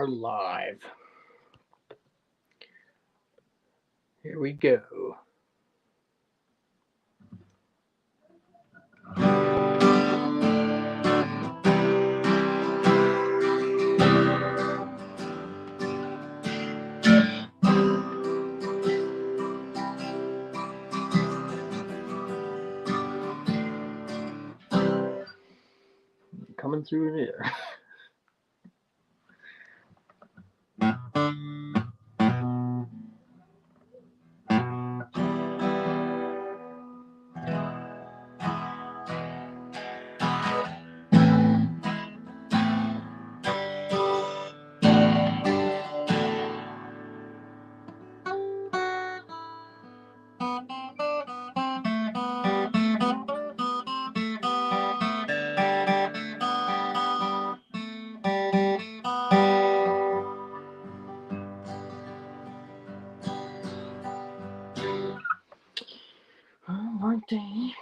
are live. Here we go. Coming through there. Alrighty.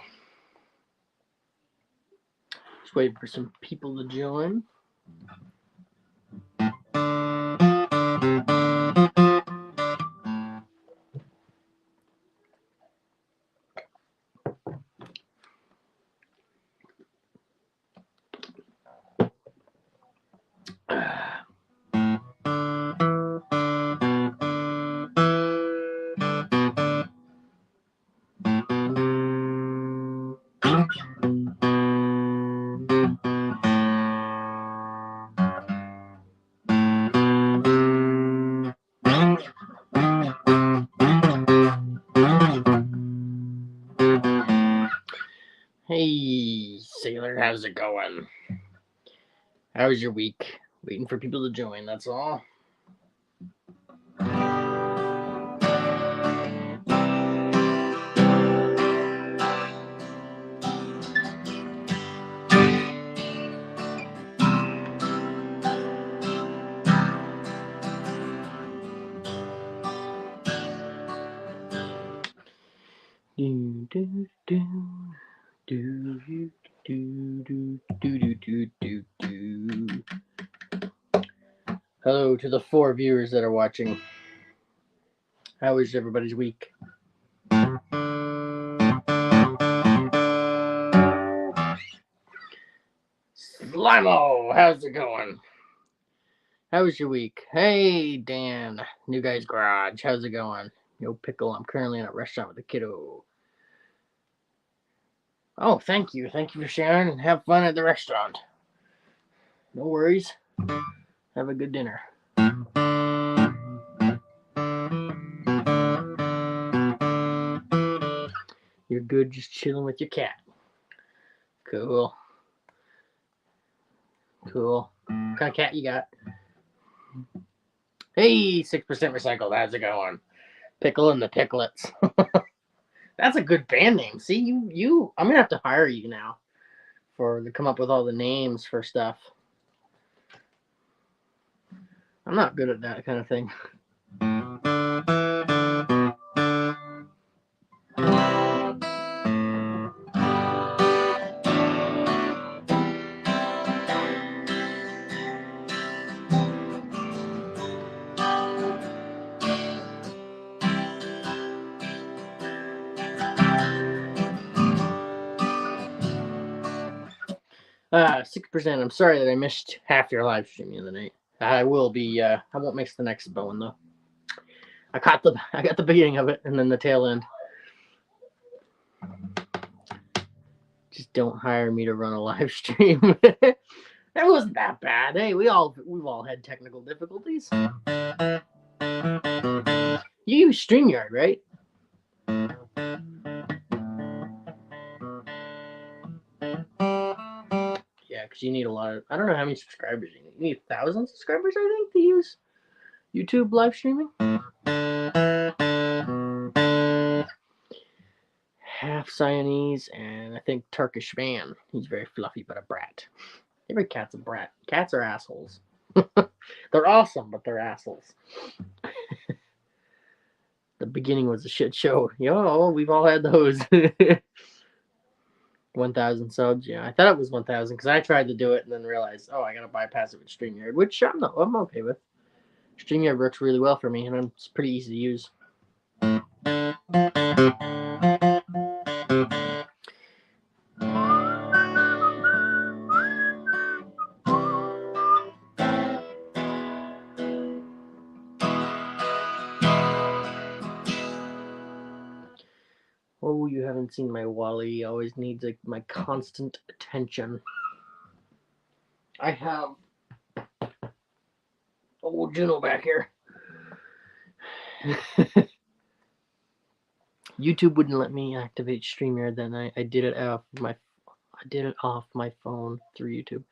Just waiting for some people to join. Hey, Sailor, how's it going? How was your week? Waiting for people to join, that's all. Do do do do do do do do do do do. Hello to the 4 viewers that are watching. How was everybody's week? Slimo, how's it going? How was your week? Hey, Dan, New Guy's Garage, how's it going? Yo, Pickle, I'm currently in a restaurant with a kiddo. Oh, thank you. Thank you for sharing and have fun at the restaurant. No worries. Have a good dinner. You're good just chilling with your cat. Cool. Cool. What kind of cat you got? Hey, 6% recycled. How's it going? Pickle and the Picklets. That's a good band name. See, you. I'm gonna have to hire you now to come up with all the names for stuff. I'm not good at that kind of thing. 6%. I'm sorry that I missed half your live stream the other night. I will be. I won't miss the next one though. I got the beginning of it and then the tail end. Just don't hire me to run a live stream. That wasn't that bad. Hey, we've all had technical difficulties. You use StreamYard, right? Yeah, because you need a lot of. I don't know how many subscribers you need. You need 1,000 subscribers, I think, to use YouTube live streaming. Half Siamese and I think Turkish van. He's very fluffy, but a brat. Every cat's a brat. Cats are assholes. They're awesome, but they're assholes. The beginning was a shit show. Yo, we've all had those. 1,000 subs. Yeah, I thought it was 1,000 because I tried to do it and then realized, oh, I gotta bypass it with StreamYard, which I'm okay with. StreamYard works really well for me, and it's pretty easy to use. Oh, you haven't seen my Wally. He always needs my constant attention. I have old Juno back here. YouTube wouldn't let me activate StreamYard that night. I did it off my phone through YouTube.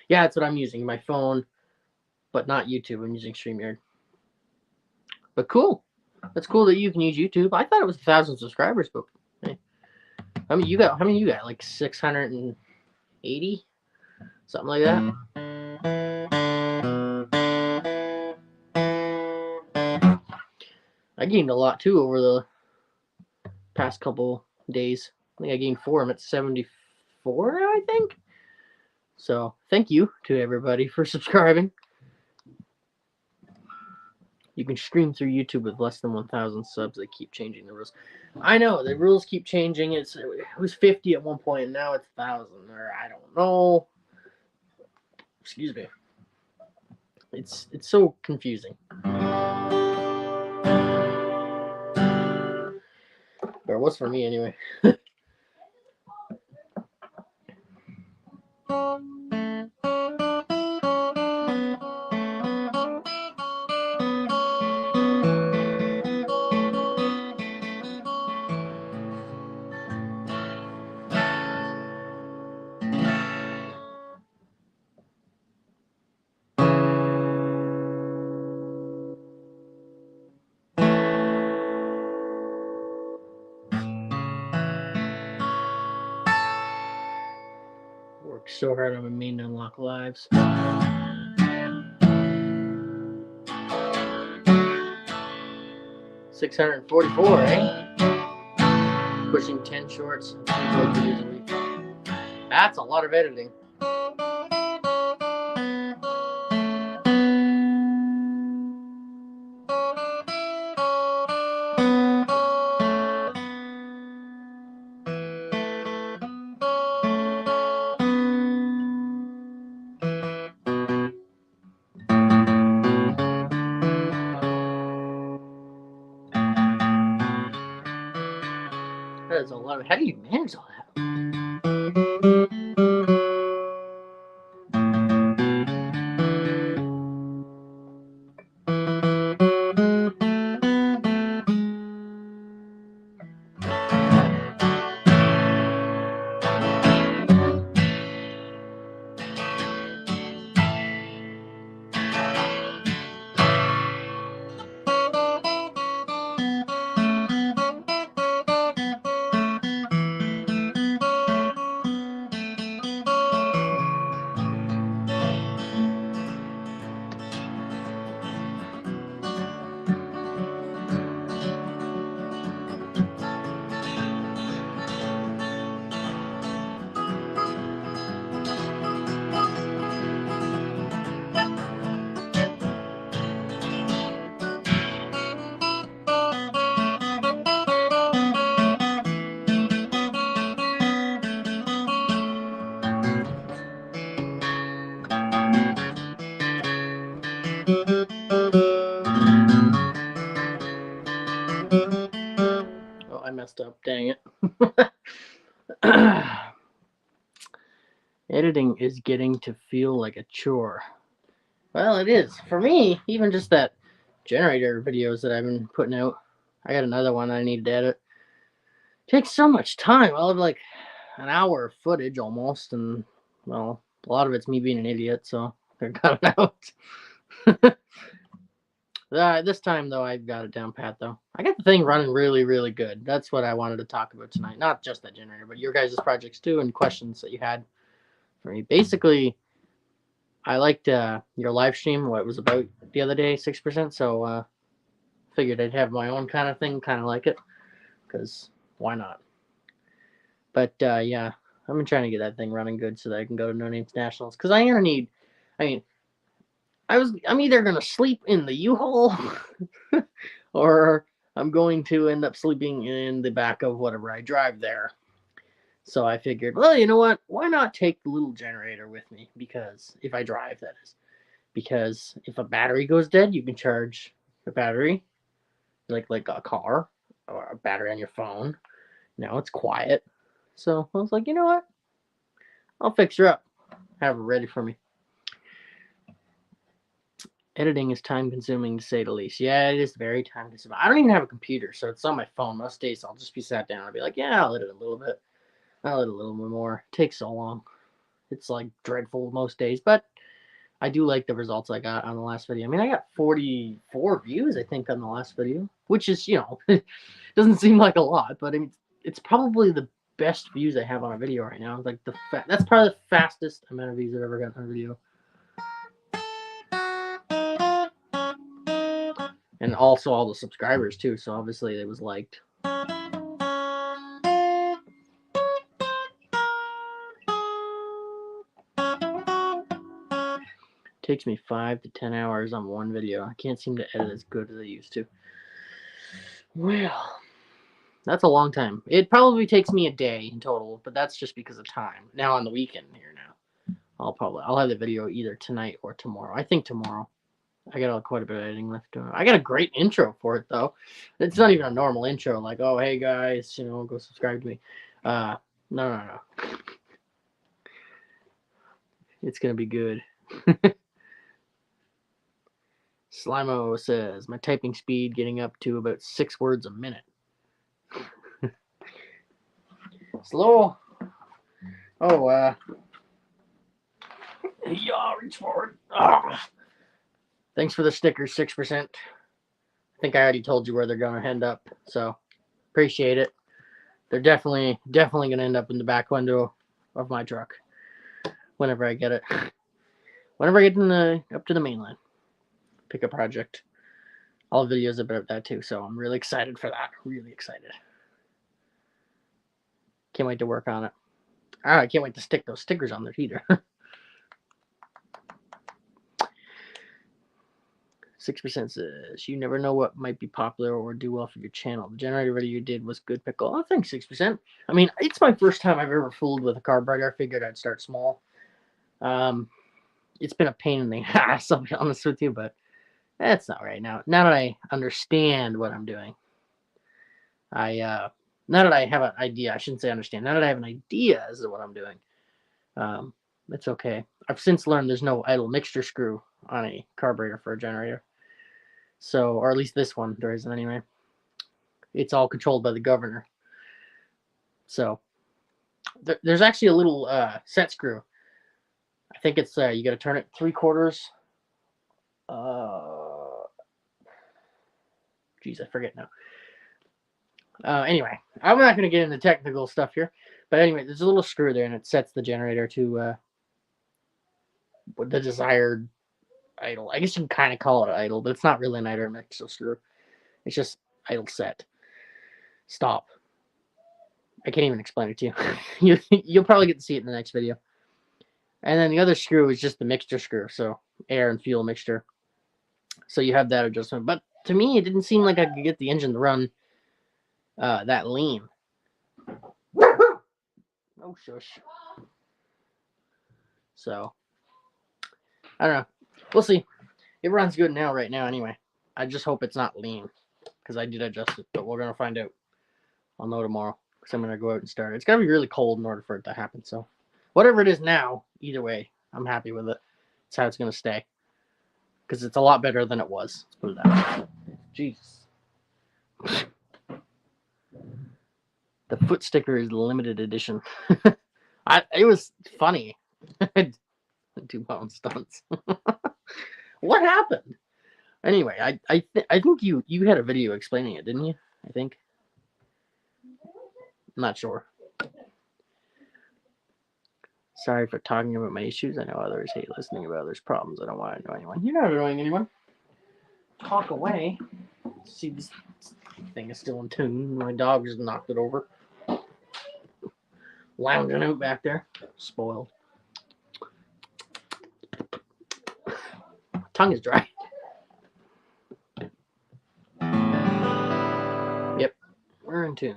Yeah, that's what I'm using, my phone, but not YouTube. I'm using StreamYard. But cool. That's cool that you can use YouTube. I thought it was 1,000 subscribers, but hey. How many you got? Like 680? Something like that? I gained a lot too over the past couple days. I think I gained 4. I'm at 74, I think. So thank you to everybody for subscribing. You can stream through YouTube with less than 1,000 subs. They keep changing the rules. I know the rules keep changing. It was 50 at one point, and now it's 1,000. Or I don't know. Excuse me. It's so confusing. Or it was for me anyway. Worked so hard on my main unlock lives. 644, eh? Pushing 10 shorts. That's a lot of editing. That is a lot of. How do you manage all that? Oh, I messed up. Dang it. Editing is getting to feel like a chore. Well, it is. For me, even just that generator videos that I've been putting out. I got another one I need to edit. It takes so much time. I'll have like an hour of footage almost, and well, a lot of it's me being an idiot, so I got it out. This time, though, I've got it down pat, though. I got the thing running really, really good. That's what I wanted to talk about tonight. Not just that generator, but your guys' projects, too, and questions that you had for me. Basically, I liked your live stream, what it was about the other day, 6%, so figured I'd have my own kind of thing, kind of like it, because why not? But, yeah, I've been trying to get that thing running good so that I can go to No Names Nationals, because I'm going to need, I mean, I'm either gonna sleep in the U-Haul or I'm going to end up sleeping in the back of whatever I drive there. So I figured, well, you know what? Why not take the little generator with me? Because if I drive, that is. Because if a battery goes dead, you can charge a battery, like a car or a battery on your phone. Now it's quiet. So I was like, you know what? I'll fix her up. Have her ready for me. Editing is time consuming to say the least. Yeah, it is very time consuming. I don't even have a computer, so it's on my phone. Most days I'll just be sat down and I'll be like, yeah, I'll edit a little bit. I'll edit a little bit more. It takes so long. It's like dreadful most days, but I do like the results I got on the last video. I mean, I got 44 views, I think, on the last video, which is, doesn't seem like a lot, but I mean, it's probably the best views I have on a video right now. Like that's probably the fastest amount of views I've ever gotten on a video. And also all the subscribers too, so obviously it was liked. Takes me 5 to 10 hours on one video. I can't seem to edit as good as I used to. Well, that's a long time. It probably takes me a day in total, but that's just because of time. Now on the weekend here now, I'll have the video either tonight or tomorrow. I think tomorrow. I got quite a bit of editing left to it. I got a great intro for it though. It's not even a normal intro, like, oh hey guys, go subscribe to me. No. It's gonna be good. Slimo says my typing speed getting up to about 6 words a minute. Slow. Oh, yeah, reach forward. Thanks for the stickers, 6%. I think I already told you where they're gonna end up, so appreciate it. They're definitely gonna end up in the back window of my truck whenever I get it. Whenever I get up to the mainland, pick a project. All videos about that too, so I'm really excited for that. Really excited. Can't wait to work on it. I can't wait to stick those stickers on there either. 6% says, you never know what might be popular or do well for your channel. The generator video you did was good, Pickle. Oh, thanks, 6%. I mean, it's my first time I've ever fooled with a carburetor. I figured I'd start small. It's been a pain in the ass, I'll be honest with you, but that's not right now. Now that I understand what I'm doing, now that I have an idea, I shouldn't say understand, now that I have an idea as to what I'm doing, it's okay. I've since learned there's no idle mixture screw on a carburetor for a generator. So, or at least this one, there isn't anyway. It's all controlled by the governor. So, there's actually a little set screw. I think it's, you got to turn it 3/4. Geez, I forget now. Anyway, I'm not going to get into technical stuff here. But anyway, there's a little screw there, and it sets the generator to the desired idle. I guess you can kind of call it idle, but it's not really an idle mixer screw. It's just idle set. Stop. I can't even explain it to you. You'll probably get to see it in the next video. And then the other screw is just the mixture screw, so air and fuel mixture. So you have that adjustment. But to me, it didn't seem like I could get the engine to run that lean. Oh, shush. So, I don't know. We'll see. It runs good now, right now, anyway. I just hope it's not lean, because I did adjust it, but we're going to find out. I'll know tomorrow, because I'm going to go out and start it. It's got to be really cold in order for it to happen, so whatever it is now, either way, I'm happy with it. It's how it's going to stay, because it's a lot better than it was. Let's put it that way. Jesus. The foot sticker is limited edition. It was funny. I do my own stunts. What happened? Anyway, I think you had a video explaining it, didn't you? I think. I'm not sure. Sorry for talking about my issues. I know others hate listening about others' problems. I don't want to annoy anyone. You're not annoying anyone. Talk away. See, this thing is still in tune. My dog just knocked it over. Lounging out back there. Spoiled. tongue is dry. Yep, we're in tune.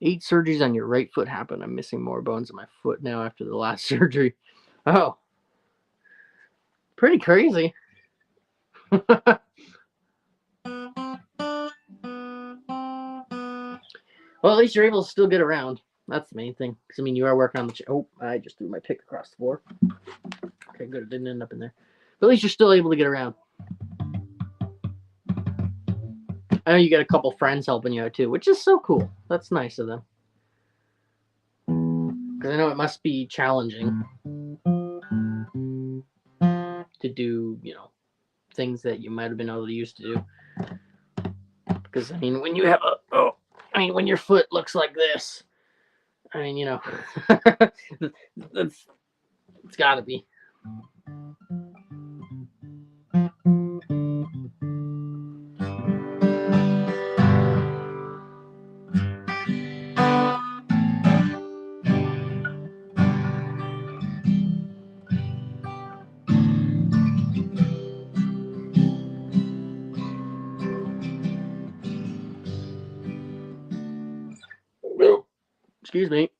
Eight surgeries on your right foot happened. I'm missing more bones in my foot now after the last surgery. Oh, pretty crazy. Well, at least you're able to still get around. That's the main thing. Because, I mean, you are working on the... Oh, I just threw my pick across the floor. Okay, good. It didn't end up in there. But at least you're still able to get around. I know you got a couple friends helping you out, too, which is so cool. That's nice of them. Because I know it must be challenging to do, you know, things that you might have been able to used to do. Because, I mean, when you have when your foot looks like this, I mean, you know, it's got to be. Excuse me.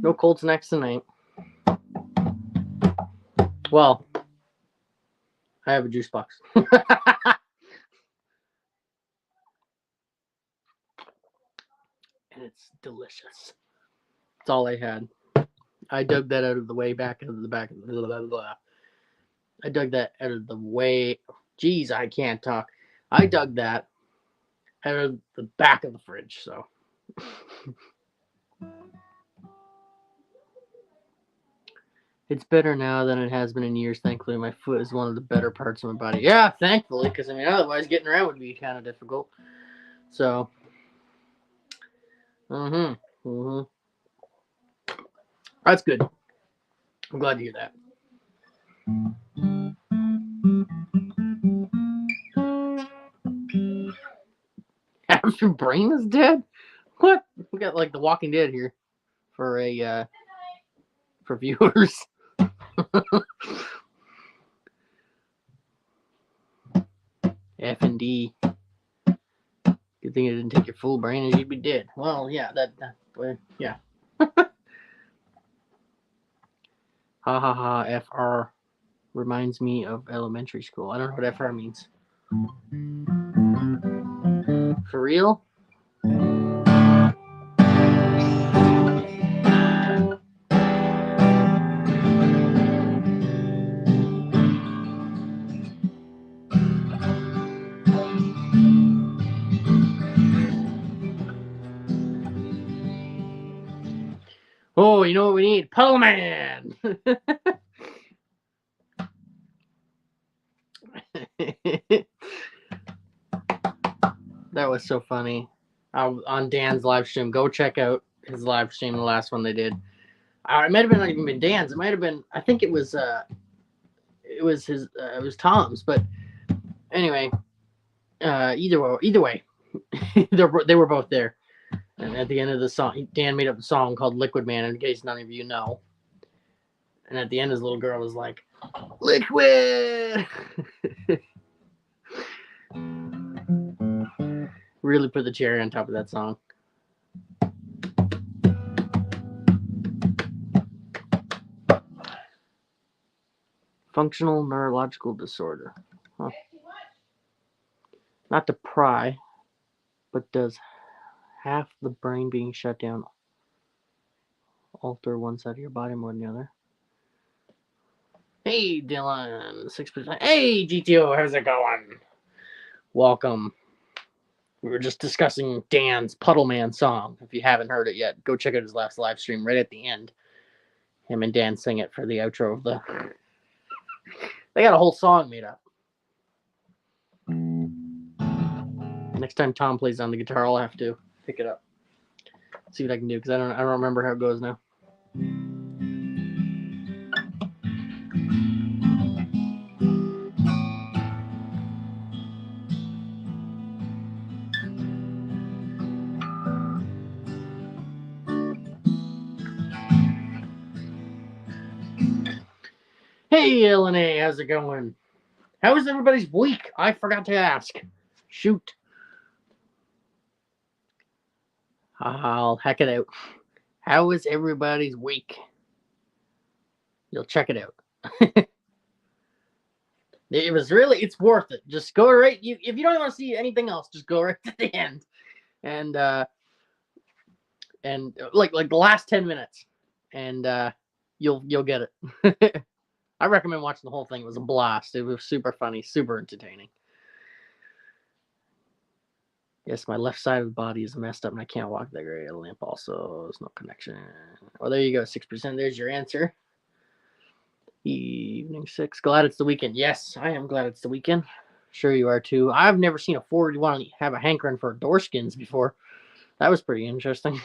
No cold snacks tonight. Well, I have a juice box. And it's delicious. That's all I had. I dug that out of the way back of the back. Blah, blah, blah. I dug that out of the way. Jeez, I can't talk. I dug that out of the back of the fridge, so. It's better now than it has been in years, thankfully. My foot is one of the better parts of my body. Yeah, thankfully, because, I mean, otherwise getting around would be kind of difficult. So, that's good. I'm glad to hear that. Half your brain is dead? What? We got like The Walking Dead here for for viewers. F and D. Good thing it didn't take your full brain, and you'd be dead. Well, yeah, yeah. Ha ha ha. FR reminds me of elementary school. I don't know what FR means. For real? Oh, you know what we need? Puddle Man! That was so funny. On Dan's live stream. Go check out his live stream, the last one they did. It might have been not even been Dan's. It might have been, I think it was Tom's. But anyway, either way, they were both there. And at the end of the song, Dan made up a song called Liquid Man, in case none of you know. And at the end, his little girl was like, Liquid! Really put the cherry on top of that song. Functional neurological disorder. Huh. Not to pry, but does half the brain being shut down alter one side of your body more than the other? Hey, Dylan, 6%. Hey, GTO, how's it going? Welcome. We were just discussing Dan's Puddle Man song. If you haven't heard it yet, go check out his last live stream right at the end. Him and Dan sing it for the outro of the... They got a whole song made up. And Next time Tom plays on the guitar, I'll have to pick it up. See what I can do, because I don't remember how it goes now. Hey, LNA, how's it going? How was everybody's week? I forgot to ask. Shoot. I'll hack it out. How was everybody's week? You'll check it out. It was really, it's worth it. Just go right, if you don't want to see anything else, just go right to the end. And like the last 10 minutes. And you'll get it. I recommend watching the whole thing. It was a blast. It was super funny, super entertaining. Yes, my left side of the body is messed up and I can't walk that great. A lamp also, there's no connection. Oh, there you go, 6%. There's your answer. Evening 6. Glad it's the weekend. Yes, I am glad it's the weekend. Sure you are too. I've never seen a Ford want to have a hankering for door skins before. That was pretty interesting.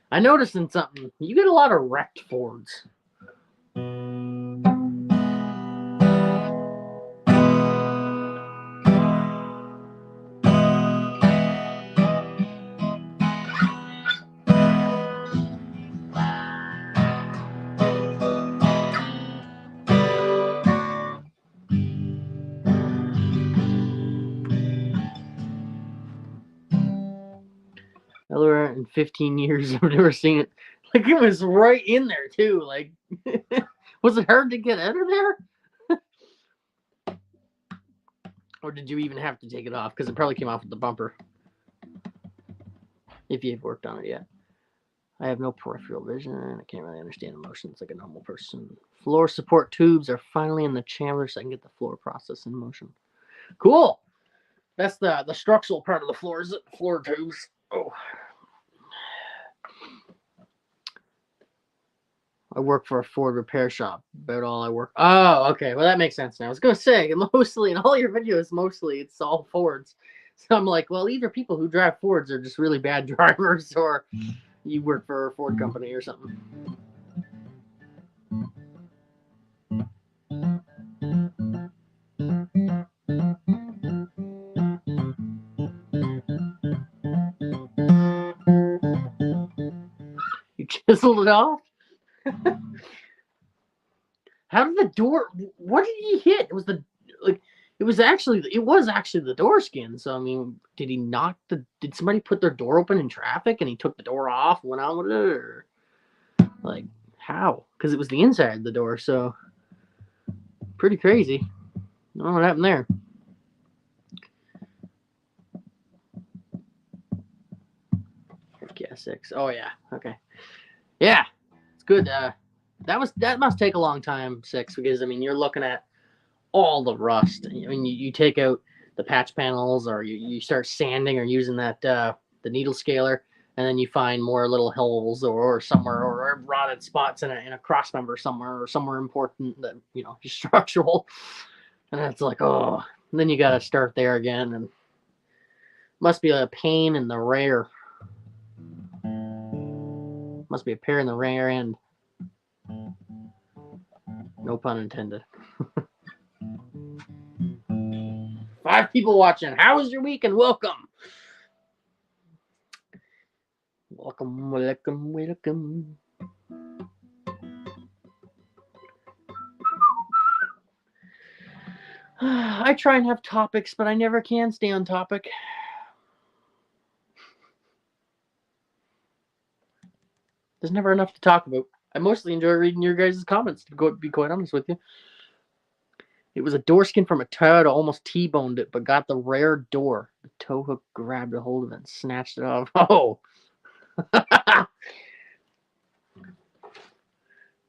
I noticed in something. You get a lot of wrecked Fords. In 15 years, I've never seen it. Like, it was right in there too. Like, was it hard to get out of there? Or did you even have to take it off? Because it probably came off with the bumper. If you've worked on it yet. I have no peripheral vision. I can't really understand emotions like a normal person. Floor support tubes are finally in the chamber so I can get the floor process in motion. Cool. That's the structural part of the floors. Floor tubes. Oh. I work for a Ford repair shop. About all I work. Oh, okay. Well, that makes sense now. I was going to say, mostly in all your videos, mostly it's all Fords. So I'm like, well, either people who drive Fords are just really bad drivers or you work for a Ford company or something. You chiseled it off? How did the door? What did he hit? It was actually the door skin. So I mean, did he knock the? Did somebody put their door open in traffic and he took the door off, and went on with it, or like how? Because it was the inside of the door, so pretty crazy. I don't know what happened there. Yeah, 6. Oh yeah, okay, yeah, it's good. That must take a long time, 6, because I mean you're looking at all the rust. I mean you take out the patch panels, or you start sanding or using that the needle scaler, and then you find more little holes or somewhere or rotted spots in a cross member somewhere or somewhere important that just structural, and it's like, oh, and then you got to start there again, and must be a pain in the rear. Must be a pain in the rear end. No pun intended. 5 people watching. How was your week? And welcome. Welcome. I try and have topics, but I never can stay on topic. There's never enough to talk about. I mostly enjoy reading your guys' comments, to be quite honest with you. It was a door skin from a Toyota, almost T-boned it, but got the rare door. The tow hook grabbed a hold of it and snatched it off. Oh!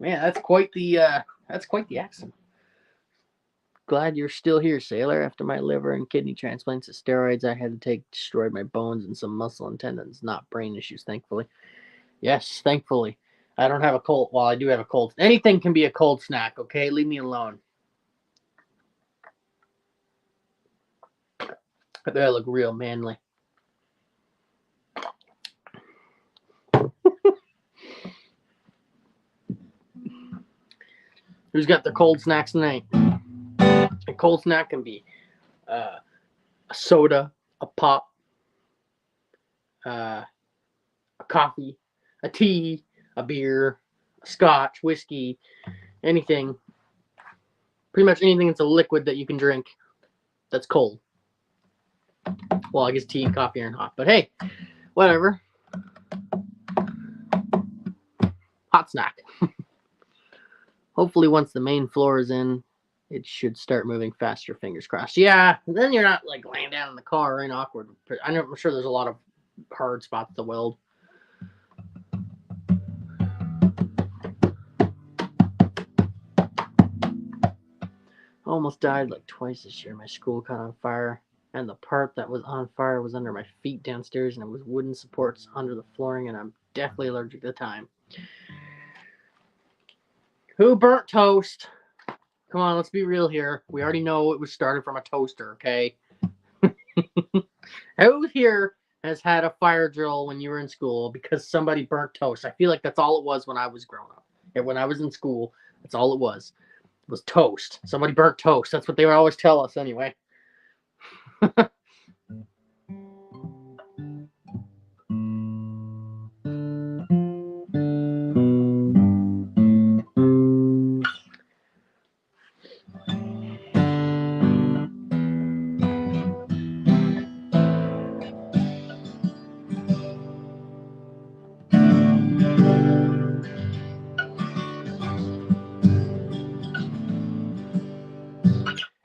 Man, that's quite the accent. Glad you're still here, sailor. After my liver and kidney transplants, the steroids I had to take destroyed my bones and some muscle and tendons, not brain issues, thankfully. Yes, thankfully. I don't have a cold. Well, I do have a cold. Anything can be a cold snack, okay? Leave me alone. I bet I look real manly. Who's got their cold snacks tonight? A cold snack can be a soda, a pop, a coffee, a tea, a beer, a scotch, whiskey, anything. Pretty much anything that's a liquid that you can drink that's cold. Well, I guess tea and coffee aren't hot, but hey, whatever. Hot snack. Hopefully, once the main floor is in, it should start moving faster. Fingers crossed. Yeah, then you're not like laying down in the car and awkward. I'm sure there's a lot of hard spots to weld. Almost died like twice this year. My school caught on fire, and the part that was on fire was under my feet downstairs, and it was wooden supports under the flooring, and I'm deathly allergic to time. Who burnt toast? Come on, let's be real here. We already know it was started from a toaster, okay? Who here has had a fire drill when you were in school because somebody burnt toast? I feel like that's all it was when I was growing up. And when I was in school, that's all it was. It was toast. Somebody burnt toast. That's what they would always tell us anyway.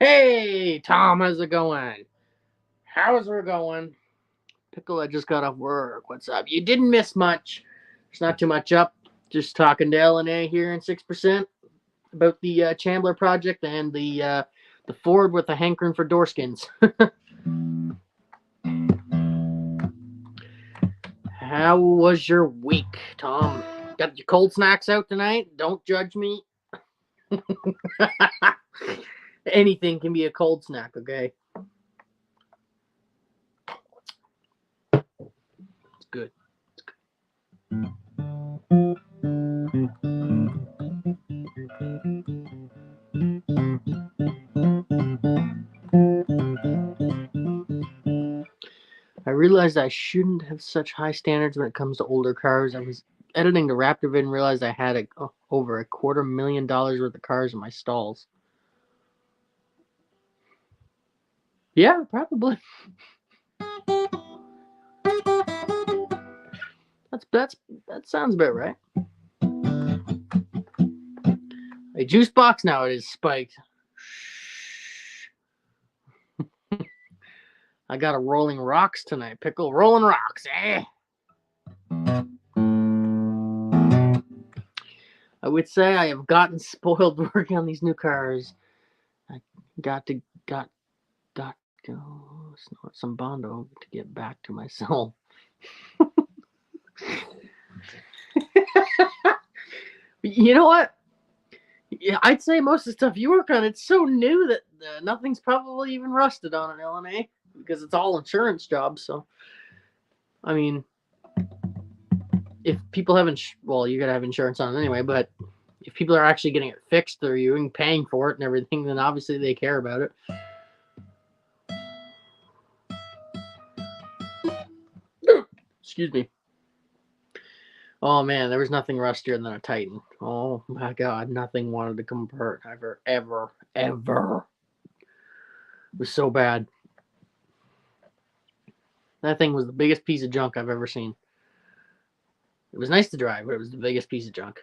Hey, Tom, how's it going? How's it going? Pickle, I just got off work. What's up? You didn't miss much. There's not too much up. Just talking to LNA here in 6% about the Chandler project and the Ford with the hankering for door skins. How was your week, Tom? Got your cold snacks out tonight? Don't judge me. Anything can be a cold snack, okay? It's good. I realized I shouldn't have such high standards when it comes to older cars. I was editing the Raptor vid and realized I had over $250,000 worth of cars in my stalls. Yeah, probably. That sounds about right. A juice box now it is spiked. I got a Rolling Rocks tonight. Pickle Rolling Rocks, eh? I would say I have gotten spoiled working on these new cars. I got to go snort some Bondo to get back to myself. You know what? Yeah, I'd say most of the stuff you work on, it's so new that nothing's probably even rusted on an LNA because it's all insurance jobs. So, I mean, if people have well, you got to have insurance on it anyway, but if people are actually getting it fixed through you and paying for it and everything, then obviously they care about it. Excuse me. Oh man, there was nothing rustier than a Titan. Oh my god, nothing wanted to come apart ever. It was so bad. That thing was the biggest piece of junk I've ever seen. It was nice to drive, but it was the biggest piece of junk.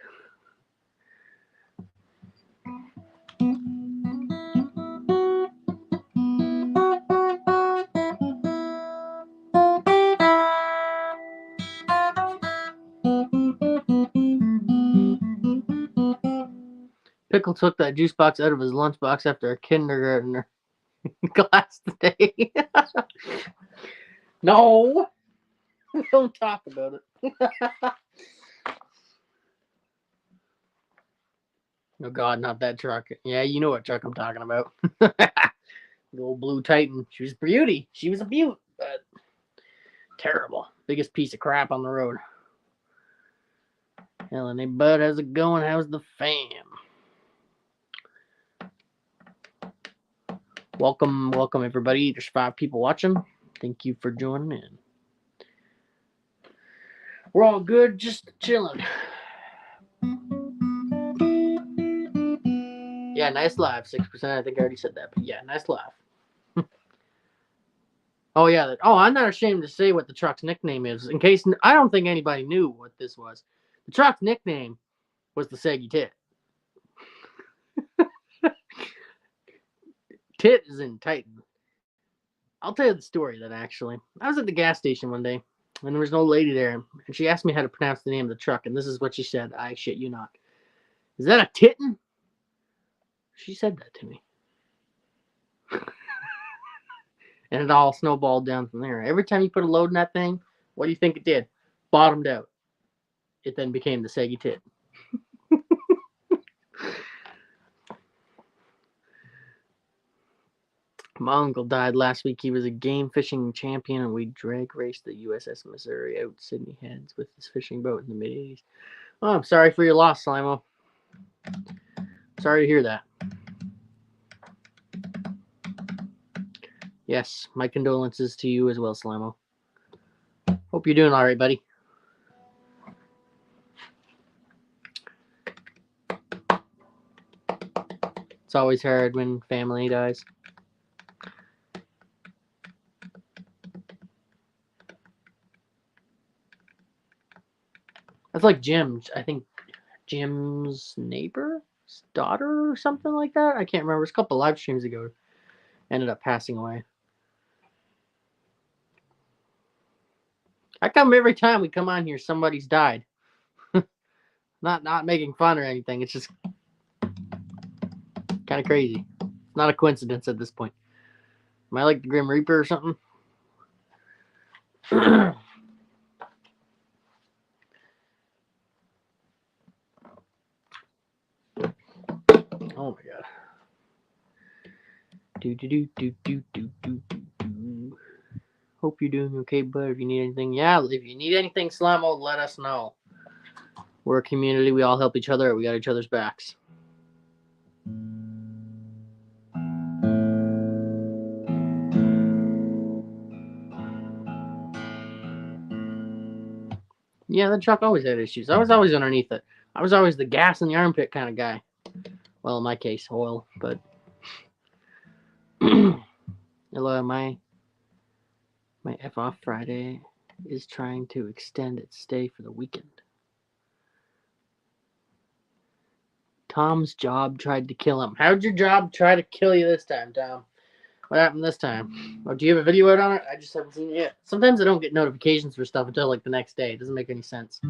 Pickle took that juice box out of his lunchbox after a kindergartner class today. No, don't talk about it. Oh God, not that truck. Yeah, you know what truck I'm talking about. The old blue Titan. She was a beauty. She was a beaut, but terrible. Biggest piece of crap on the road. Helen, hey bud, how's it going? How's the fam? Welcome everybody. There's 5 people watching. Thank you for joining in. We're all good, just chilling. Yeah, nice live. 6%. I think I already said that, but yeah, nice live. Oh yeah. I'm not ashamed to say what the truck's nickname is. In case I don't think anybody knew what this was. The truck's nickname was the Saggy Tit. Tit is in Titan. I'll tell you the story then, actually. I was at the gas station one day, and there was an old lady there, and she asked me how to pronounce the name of the truck, and this is what she said. I shit you not. Is that a Titan? She said that to me. And it all snowballed down from there. Every time you put a load in that thing, what do you think it did? Bottomed out. It then became the Saggy Tit. My uncle died last week. He was a game fishing champion, and we drag raced the USS Missouri out Sydney Heads with his fishing boat in the mid-80s. Oh, I'm sorry for your loss, Slimo. Sorry to hear that. Yes, my condolences to you as well, Slimo. Hope you're doing all right, buddy. It's always hard when family dies. That's like Jim. I think Jim's neighbor's daughter or something like that. I can't remember. It's a couple live streams ago. Ended up passing away. How come every time we come on here, somebody's died? Not making fun or anything. It's just kind of crazy. It's not a coincidence at this point. Am I like the Grim Reaper or something? Oh my god. Do. Hope you're doing okay, bud. If you need anything, if you need anything, Slimo, let us know. We're a community. We all help each other. We got each other's backs. Yeah, the truck always had issues. I was always underneath it. I was always the gas in the armpit kind of guy. Well, in my case, oil, but hello, my F off Friday is trying to extend its stay for the weekend. Tom's job tried to kill him. How'd your job try to kill you this time, Tom? What happened this time? Oh, do you have a video out on it? I just haven't seen it yet. Sometimes I don't get notifications for stuff until like the next day. It doesn't make any sense.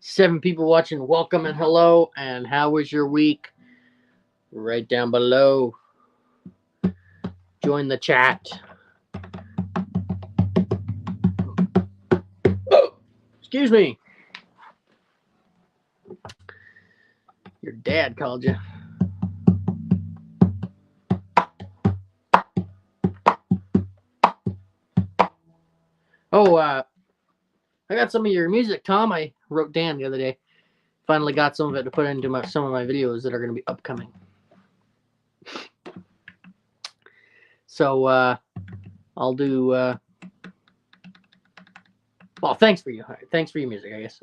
7 people watching. Welcome and hello. And how was your week? Right down below. Join the chat. Oh, excuse me. Your dad called you. Oh, I got some of your music, Tom. I wrote Dan the other day. Finally got some of it to put into some of my videos that are going to be upcoming. So I'll do. Well, thanks for your music, I guess.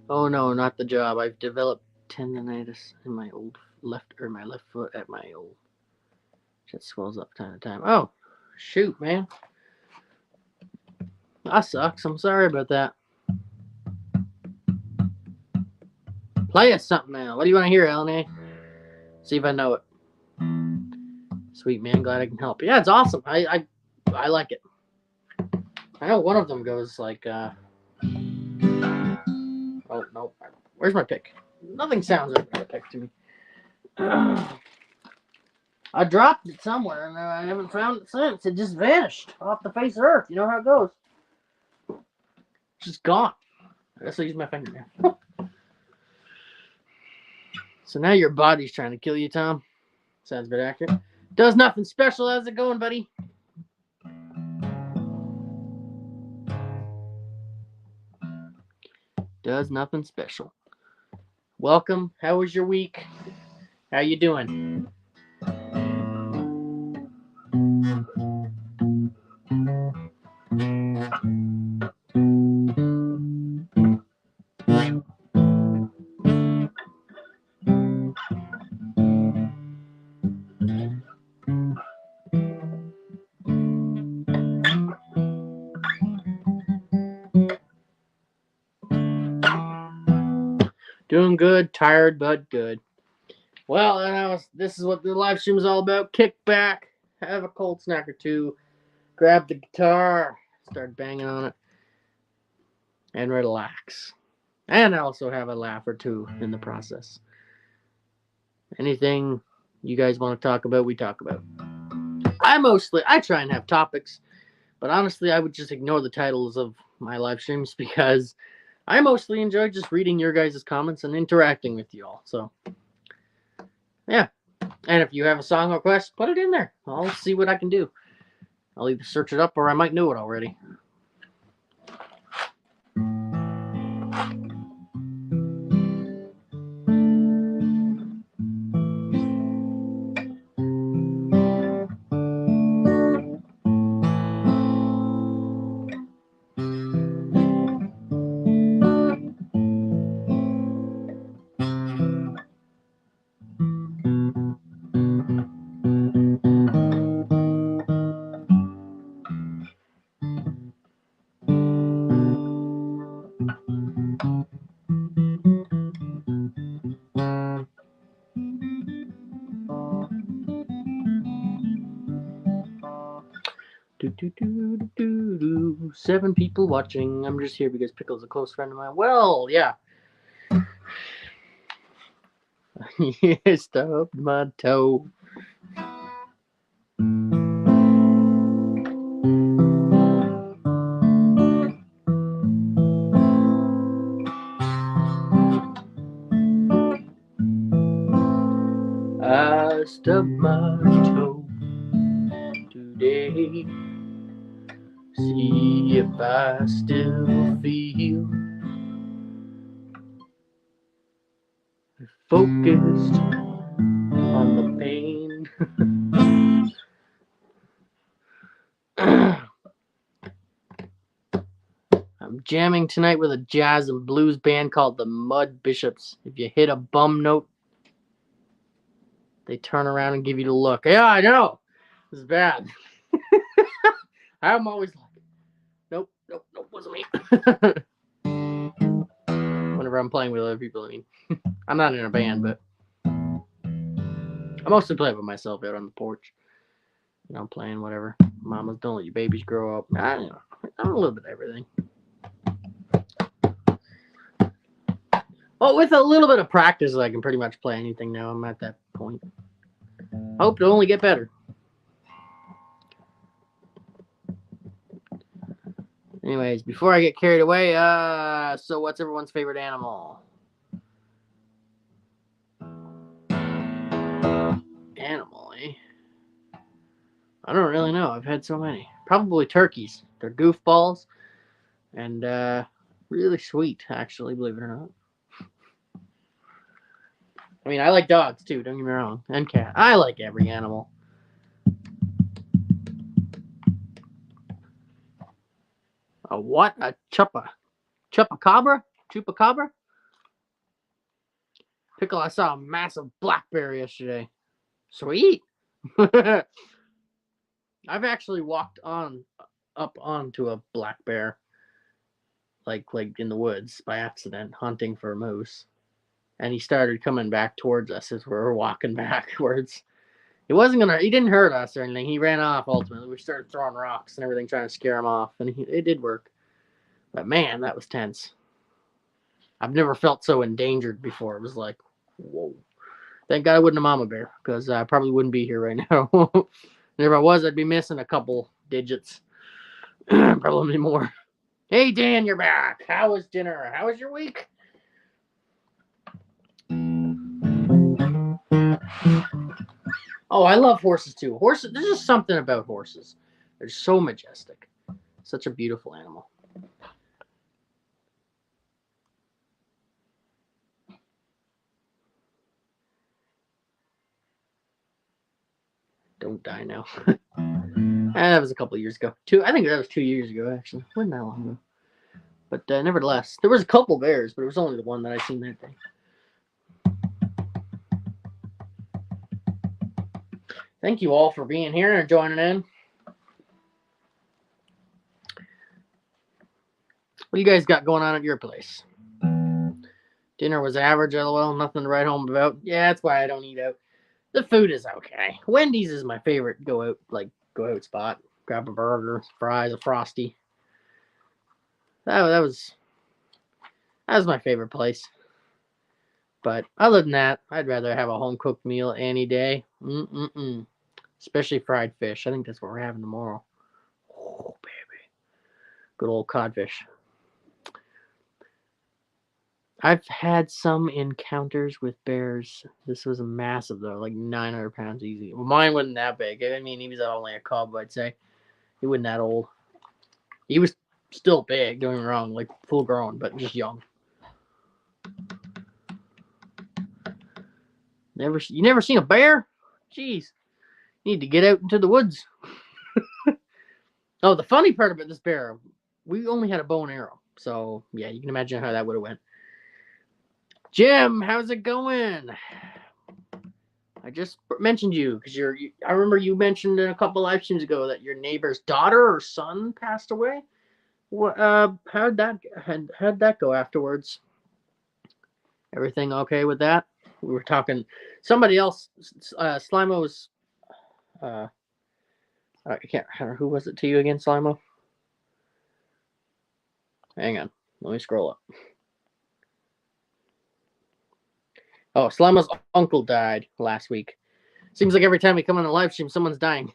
Oh no, not the job. I've developed tendonitis in my left foot at my old. That swells up time to time. Oh, shoot, man. That sucks. I'm sorry about that. Play us something now. What do you want to hear, LNA? See if I know it. Sweet man, glad I can help. Yeah, it's awesome. I like it. I know one of them goes like, oh no, where's my pick? Nothing sounds like a pick to me. I dropped it somewhere and I haven't found it since. It just vanished off the face of Earth. You know how it goes. It's just gone. I guess I'll use my finger now. So now your body's trying to kill you, Tom. Sounds a bit accurate. Does nothing special. How's it going, buddy? Does nothing special. Welcome. How was your week? How you doing? Doing good. Tired, but good. Well, this is what the live stream is all about. Kick back, have a cold snack or two, grab the guitar, start banging on it, and relax. And also have a laugh or two in the process. Anything you guys want to talk about, we talk about. I try and have topics, but honestly, I would just ignore the titles of my live streams because I mostly enjoy just reading your guys' comments and interacting with you all. So, yeah. And if you have a song request, put it in there. I'll see what I can do. I'll either search it up or I might know it already. Do. 7 people watching. I'm just here because Pickle's a close friend of mine. Well, yeah. You stubbed my toe. I stubbed my toe today. See if I still feel focused on the pain. I'm jamming tonight with a jazz and blues band called the Mud Bishops. If you hit a bum note, they turn around and give you the look. Yeah, I know. This is bad. I'm always like, nope, wasn't me. Whenever I'm playing with other people, I mean, I'm not in a band, but I mostly play with myself out on the porch. You know, playing whatever. Mamas, don't let your babies grow up. I don't know. I'm a little bit of everything. Well, with a little bit of practice, I can pretty much play anything now. I'm at that point. Hope to only get better. Anyways, before I get carried away, so what's everyone's favorite animal? Animal, eh? I don't really know. I've had so many. Probably turkeys. They're goofballs and really sweet, actually, believe it or not. I mean, I like dogs too, don't get me wrong, and cats. I like every animal. A what? A chupacabra? Chupacabra? Pickle, I saw a massive black bear yesterday. Sweet. I've actually walked up onto a black bear, like in the woods by accident, hunting for a moose. And he started coming back towards us as we were walking backwards. He didn't hurt us or anything. He ran off ultimately. We started throwing rocks and everything trying to scare him off, and it did work. But man, that was tense. I've never felt so endangered before. It was like, whoa. Thank God I wasn't a mama bear, because I probably wouldn't be here right now. And if I was, I'd be missing a couple digits. Probably more. Hey, Dan, you're back. How was dinner? How was your week? Oh, I love horses too. Horses, there's just something about horses. They're so majestic. Such a beautiful animal. Don't die now. That was a couple years ago. I think that was 2 years ago, actually. Wasn't that long ago. But nevertheless, there was a couple bears, but it was only the one that I seen that day. Thank you all for being here and joining in. What do you guys got going on at your place? Dinner was average, lol. Nothing to write home about. Yeah, that's why I don't eat out. The food is okay. Wendy's is my favorite go out spot. Grab a burger, fries, a frosty. That was my favorite place. But other than that, I'd rather have a home cooked meal any day. Especially fried fish. I think that's what we're having tomorrow. Oh, baby. Good old codfish. I've had some encounters with bears. This was massive, though, like 900 pounds easy. Well, mine wasn't that big. I mean, he was only a cub, I'd say. He wasn't that old. He was still big, don't get me wrong, like full grown, but just young. You never seen a bear? Jeez. You need to get out into the woods. Oh, the funny part about this bear, we only had a bow and arrow. So, yeah, you can imagine how that would have went. Jim, how's it going? I just mentioned you because I remember you mentioned in a couple live streams ago that your neighbor's daughter or son passed away. What? How'd that go afterwards? Everything okay with that? We were talking. Somebody else, Slimo was. I can't remember who was it to you again, Slimo. Hang on, let me scroll up. Oh, Slimo's uncle died last week. Seems like every time we come on the live stream, someone's dying.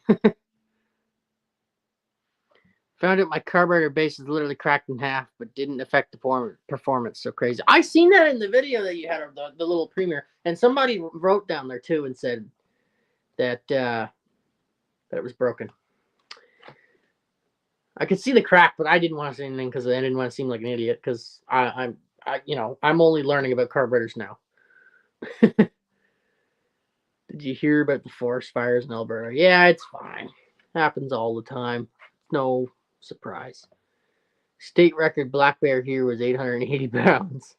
Found out my carburetor base is literally cracked in half, but didn't affect the performance. So crazy. I seen that in the video that you had of the little premiere, and somebody wrote down there too and said that it was broken. I could see the crack, but I didn't want to say anything because I didn't want to seem like an idiot. Because I'm only learning about carburetors now. Did you hear about the forest fires in Alberta? Yeah, it's fine. Happens all the time. No surprise. State record black bear here was 880 pounds.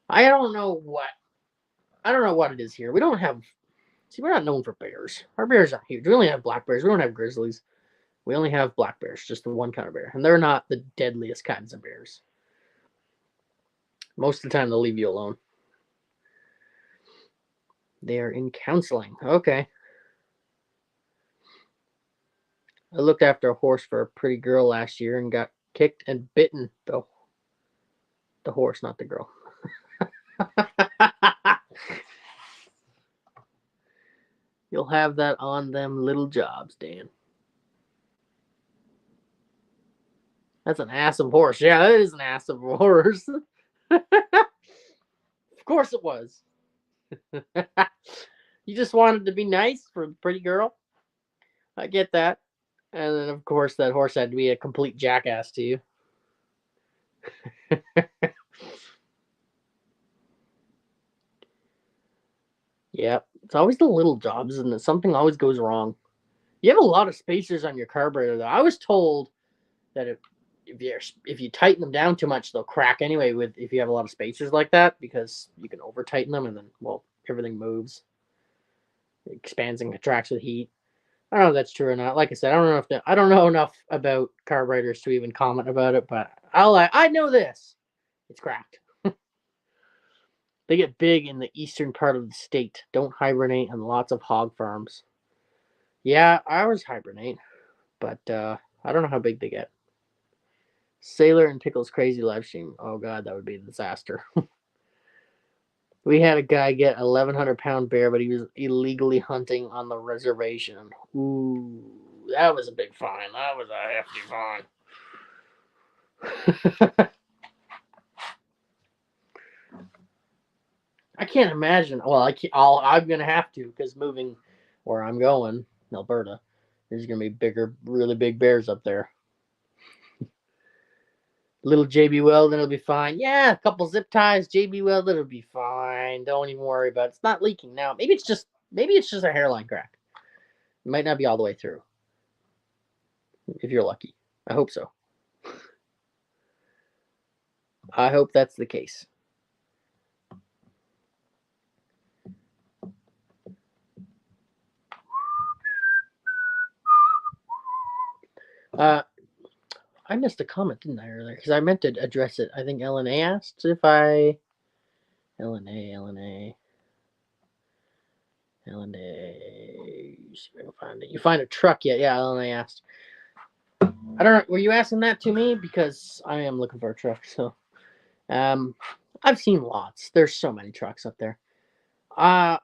I don't know what it is here. We're not known for bears. Our bears aren't huge. We only have black bears. We don't have grizzlies. We only have black bears, just the one kind of bear. And they're not the deadliest kinds of bears. Most of the time, they'll leave you alone. They are in counseling. Okay. I looked after a horse for a pretty girl last year and got kicked and bitten, though. The horse, not the girl. You'll have that on them little jobs, Dan. That's an awesome horse. Yeah, that is an awesome horse. Of course it was. You just wanted to be nice for the pretty girl. I get that. And then, of course, that horse had to be a complete jackass to you. Yeah, it's always the little jobs, and something always goes wrong. You have a lot of spacers on your carburetor, though. I was told that if you tighten them down too much, they'll crack anyway. If you have a lot of spacers like that, because you can over tighten them, and then everything moves, it expands and contracts with heat. I don't know if that's true or not. Like I said, I don't know enough about carburetors to even comment about it, but I know this: it's cracked. They get big in the eastern part of the state. Don't hibernate on lots of hog farms. Yeah, ours hibernate, but I don't know how big they get. Sailor and Pickle's crazy live stream. Oh god, that would be a disaster. We had a guy get 1,100-pound bear, but he was illegally hunting on the reservation. Ooh, that was a big fine. That was a hefty fine. I can't imagine. Well, I'm gonna have to because moving where I'm going, Alberta, there's gonna be bigger, really big bears up there. Little JB Weldon will be fine. Yeah, a couple zip ties, JB Weldon will be fine. Don't even worry about it. It's not leaking now. Maybe it's just a hairline crack. It might not be all the way through. If you're lucky. I hope so. I hope that's the case. I missed a comment, didn't I, earlier? Because I meant to address it. I think LNA asked if I. LNA. See if I can find it. You find a truck yet? Yeah, LNA asked. I don't know. Were you asking that to me? Because I am looking for a truck. So, I've seen lots. There's so many trucks up there. Uh,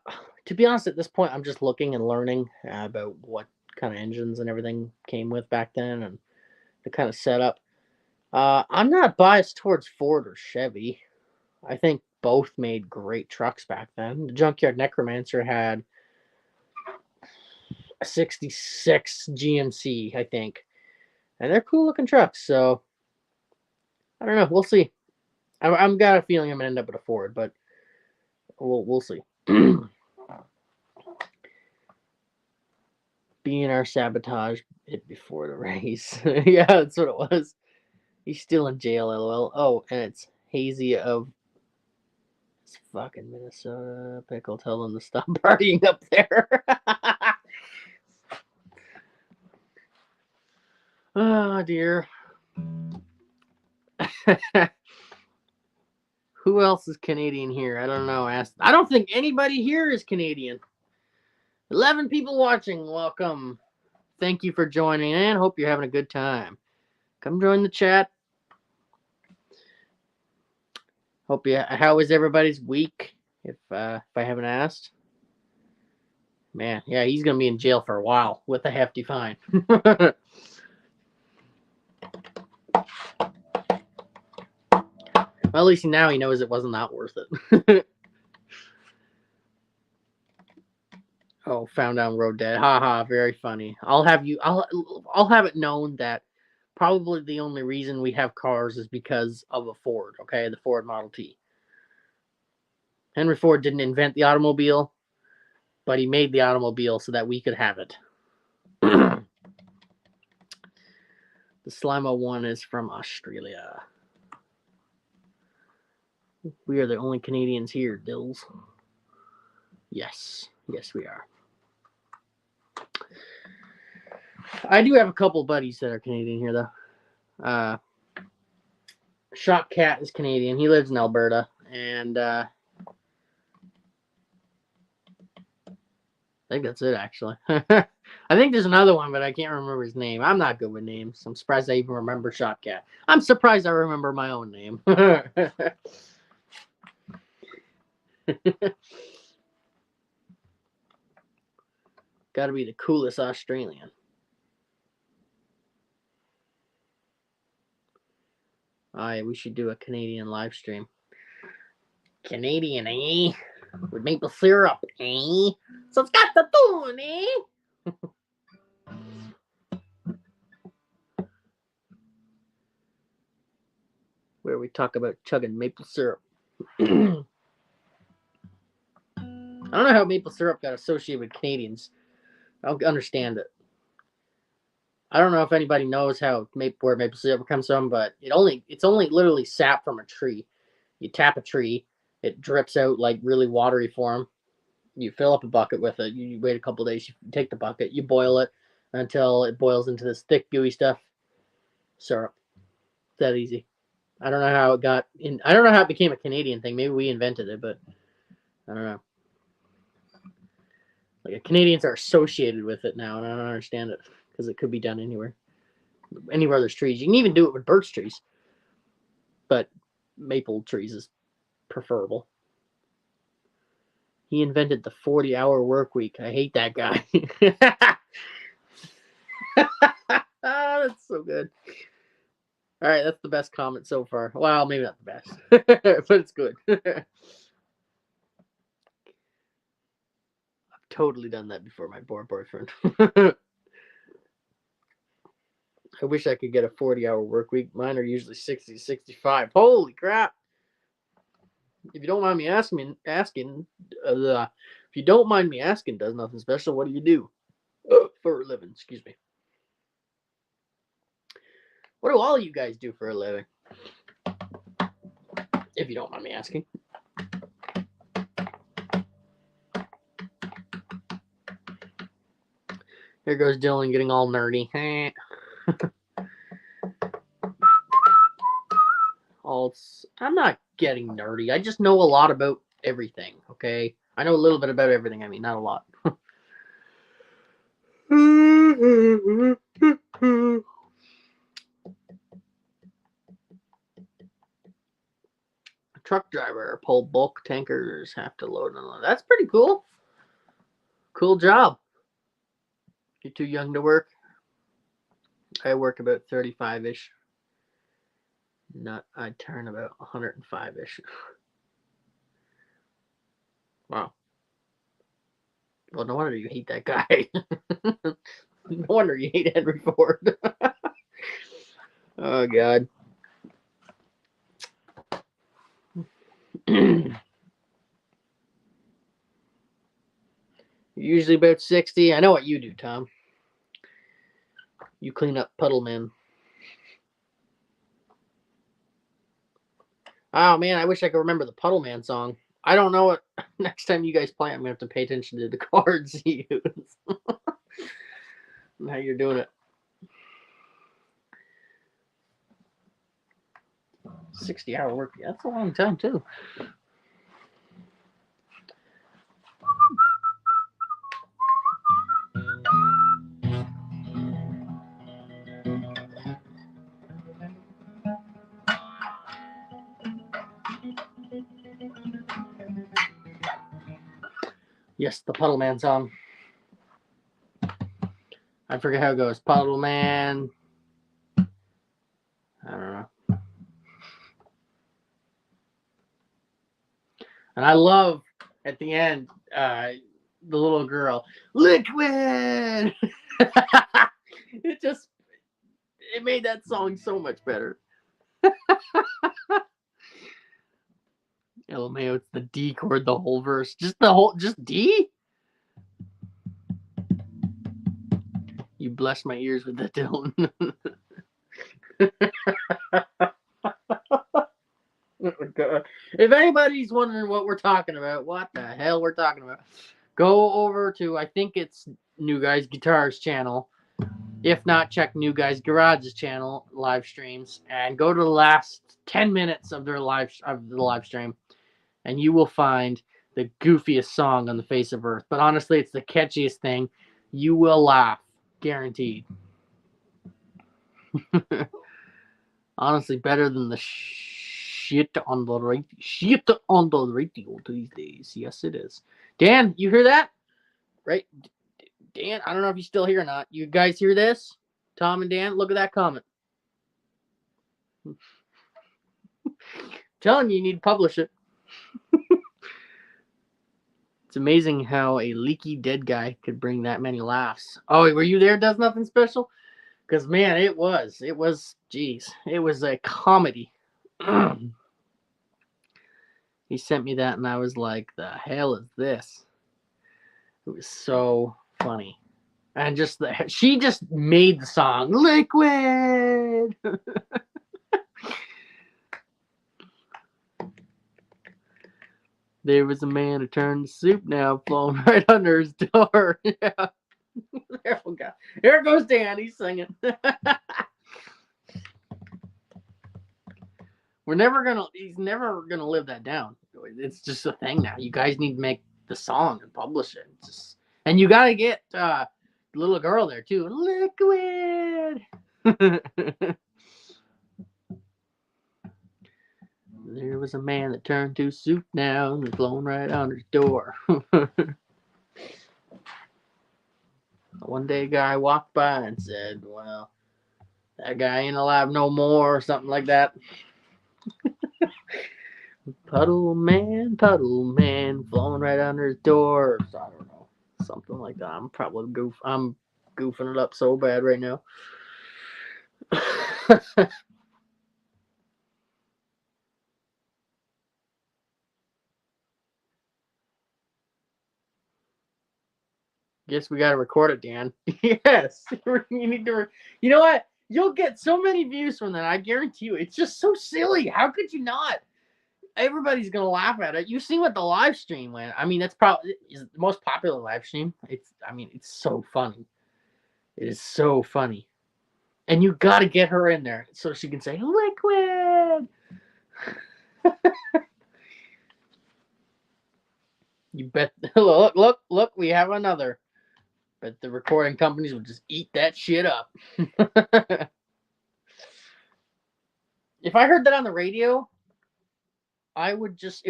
to be honest, at this point, I'm just looking and learning about what kind of engines and everything came with back then and the kind of setup. I'm not biased towards Ford or Chevy. I think both made great trucks back then. The Junkyard Necromancer had a 66 GMC, I think. And they're cool looking trucks, so I don't know. We'll see. I'm got a feeling I'm gonna end up with a Ford, but we'll see. Being our sabotage it before the race. Yeah, that's what it was. He's still in jail, lol. Oh, and it's Hazy of it's fucking Minnesota. Pickle, tell them to stop partying up there. Oh dear. Who else is Canadian here? I don't know. I don't think anybody here is Canadian. 11 people watching. Welcome. Thank you for joining in. Hope you're having a good time. Come join the chat. Hope you. How was everybody's week? If I haven't asked, man, yeah, he's gonna be in jail for a while with a hefty fine. Well, at least now he knows it wasn't that worth it. Oh, found down road dead. Haha, very funny. I'll have it known that probably the only reason we have cars is because of a Ford, okay? The Ford Model T. Henry Ford didn't invent the automobile, but he made the automobile so that we could have it. The Slimo one is from Australia. We are the only Canadians here, Dills. Yes, we are. I do have a couple buddies that are Canadian here, though. Shop Cat is Canadian. He lives in Alberta, and I think that's it, actually. I think there's another one, but I can't remember his name. I'm not good with names. I'm surprised I even remember Shop Cat. I'm surprised I remember my own name. Gotta be the coolest Australian. We should do a Canadian live stream. Canadian, eh? With maple syrup, eh? So it's got the tune, eh? Where we talk about chugging maple syrup. I don't know how maple syrup got associated with Canadians. I don't understand it. I don't know if anybody knows where maple syrup comes from, but it's only literally sap from a tree. You tap a tree, it drips out like really watery form. You fill up a bucket with it. You wait a couple days. You take the bucket, you boil it until it boils into this thick, gooey stuff. Syrup. It's that easy. I don't know how it got in. I don't know how it became a Canadian thing. Maybe we invented it, but I don't know. Like Canadians are associated with it now, and I don't understand it because it could be done anywhere. Anywhere there's trees, you can even do it with birch trees, but maple trees is preferable. He invented the 40-hour work week. I hate that guy. That's so good. All right, that's the best comment so far. Well, maybe not the best, but it's good. I've totally done that before, my poor boyfriend. I wish I could get a 40-hour work week. Mine are usually 60, 65. Holy crap. If you don't mind me asking, if you don't mind me asking, does nothing special, what do you do for a living? Excuse me. What do all of you guys do for a living? If you don't mind me asking. Here goes Dylan getting all nerdy. I'm not getting nerdy. I just know a lot about everything, okay? I know a little bit about everything. I mean, not a lot. Truck driver, pull bulk tankers, have to load and unload. That's pretty cool. Cool job. You're too young to work? I work about 35-ish. I turn about 105-ish. Wow. Well, no wonder you hate that guy. No wonder you hate Henry Ford. Oh, God. Usually about 60. I know what you do, Tom. You clean up Puddle Man. Oh, man, I wish I could remember the Puddle Man song. I don't know what. Next time you guys play, I'm going to have to pay attention to the cards you use. And how you're doing it. 60-hour work. That's a long time, too. Yes, the Puddle Man song. I forget how it goes. Puddle Man. I don't know. And I love at the end the little girl, liquid. It made that song so much better. LMAO, it's the D chord, the whole verse, just D. You blessed my ears with that, Dylan. If anybody's wondering what we're talking about, what the hell we're talking about, go over to, I think it's New Guys Guitars channel. If not, check New Guys Garage's channel live streams and go to the last 10 minutes of the live stream, and you will find the goofiest song on the face of Earth. But honestly, it's the catchiest thing. You will laugh, guaranteed. Honestly, better than the shit on the radio these days. Yes, it is. Dan, you hear that? Right? Dan, I don't know if you're still here or not. You guys hear this? Tom and Dan, look at that comment. Telling you need to publish it. It's amazing how a leaky dead guy could bring that many laughs. Oh, were you there? Does nothing special? Because, man, it was, geez, it was a comedy. He sent me that, and I was like, the hell is this? It was so funny. And she just made the song, Liquid! There was a man who turned to soup now, flowing right under his door. Yeah. There we go. Here goes Dan. He's singing. He's never gonna live that down. It's just a thing now. You guys need to make the song and publish it. And you gotta get the little girl there too. Liquid. There was a man that turned to soup now and flown right on his door. One day a guy walked by and said, well, that guy ain't alive no more, or something like that. Puddle man, flowing right under his door. I don't know, something like that. I'm goofing it up so bad right now. Guess we gotta record it, Dan. Yes, you need to. You know what? You'll get so many views from that. I guarantee you. It's just so silly. How could you not? Everybody's gonna laugh at it. You've seen what the live stream went. I mean, that's probably is the most popular live stream. It's so funny. It is so funny, and you got to get her in there so she can say liquid. You bet. Look. We have another. But the recording companies will just eat that shit up. If I heard that on the radio, it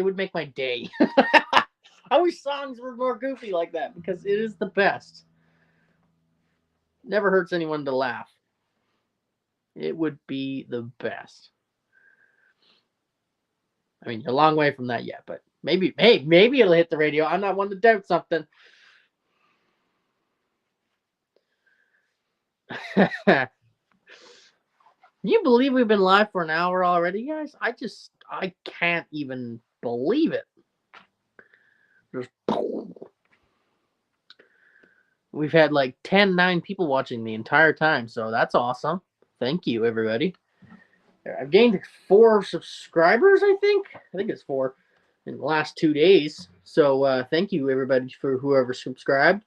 would make my day. I wish songs were more goofy like that because it is the best. Never hurts anyone to laugh. It would be the best. I mean, you're a long way from that yet, but maybe it'll hit the radio. I'm not one to doubt something. You believe we've been live for an hour already, guys? I can't even believe it. We've had like 9 people watching the entire time, so that's awesome. Thank you, everybody. I've gained 4 subscribers, I think. It's 4 in the last 2 days. So thank you, everybody, for whoever subscribed.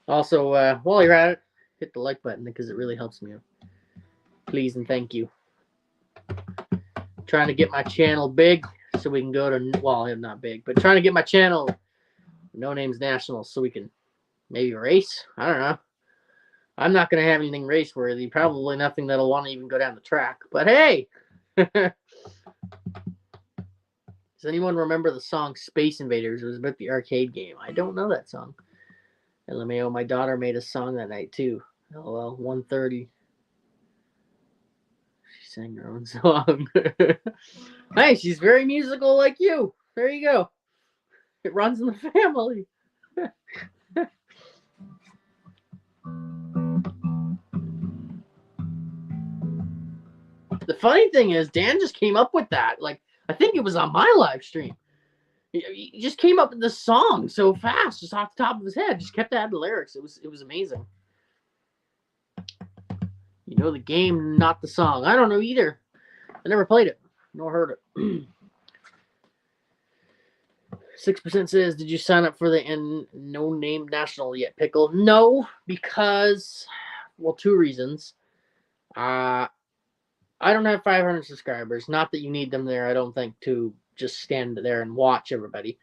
Also, while you're at it, hit the like button because it really helps me out. Please and thank you. Trying to get my channel big so we can go to, well, not big, but trying to get my channel No Names Nationals so we can maybe race. I don't know. I'm not going to have anything race worthy. Probably nothing that'll want to even go down the track. But hey! Does anyone remember the song Space Invaders? It was about the arcade game. I don't know that song. LMAO, my daughter made a song that night too. LOL, 1:30. She sang her own song. Hey, she's very musical like you. There you go. It runs in the family. The funny thing is, Dan just came up with that. Like, I think it was on my live stream. He just came up with this song so fast, just off the top of his head. Just kept adding lyrics. It was amazing. You know the game, not the song. I don't know either. I never played it, nor heard it. 6% says, did you sign up for the No Name National yet, Pickle? No, because, well, 2 reasons. I don't have 500 subscribers. Not that you need them there, I don't think, to just stand there and watch everybody.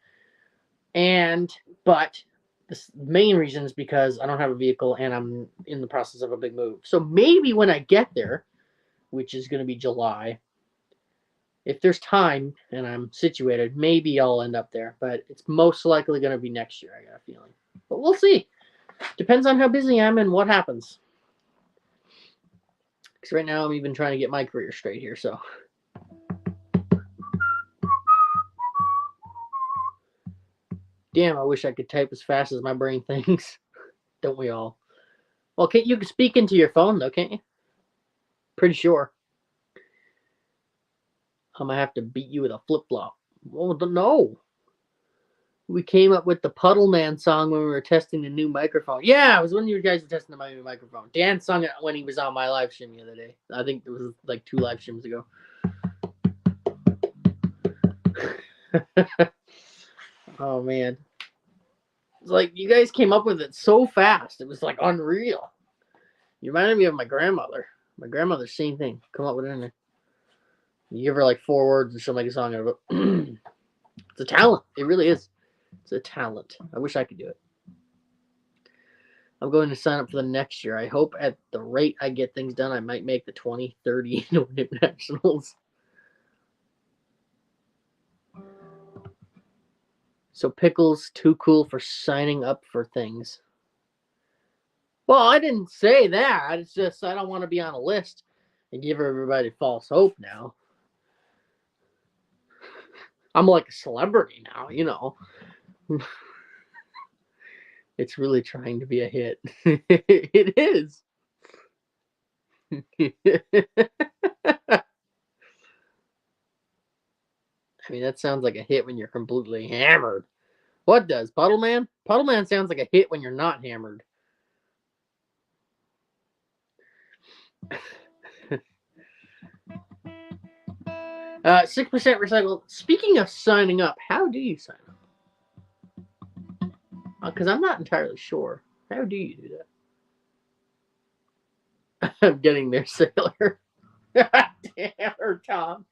But the main reason is because I don't have a vehicle and I'm in the process of a big move. So maybe when I get there, which is going to be July, if there's time and I'm situated, maybe I'll end up there. But it's most likely going to be next year, I got a feeling. But we'll see. Depends on how busy I am and what happens. Because right now I'm even trying to get my career straight here, so. Damn, I wish I could type as fast as my brain thinks. Don't we all? Well, you can speak into your phone, though, can't you? Pretty sure. I'm going to have to beat you with a flip-flop. Oh, no. We came up with the Puddle Man song when we were testing the new microphone. Yeah, it was when you guys were testing my new microphone. Dan sung it when he was on my live stream the other day. I think it was like 2 live streams ago. Oh, man. It's like you guys came up with it so fast. It was like unreal. You reminded me of my grandmother. My grandmother, same thing. Come up with it in there. You give her like 4 words and she'll make a song out of it. It's a talent. It really is. It's a talent. I wish I could do it. I'm going to sign up for the next year. I hope at the rate I get things done, I might make the 2030 Nationals. So Pickle's too cool for signing up for things. Well, I didn't say that. It's just I don't want to be on a list and give everybody false hope now. I'm like a celebrity now, you know. It's really trying to be a hit. It is. I mean, that sounds like a hit when you're completely hammered. What does? Puddle Man? Puddle Man sounds like a hit when you're not hammered. 6% recycled. Speaking of signing up, how do you sign up? Because I'm not entirely sure. How do you do that? I'm getting there, Sailor. Damn her, Tom.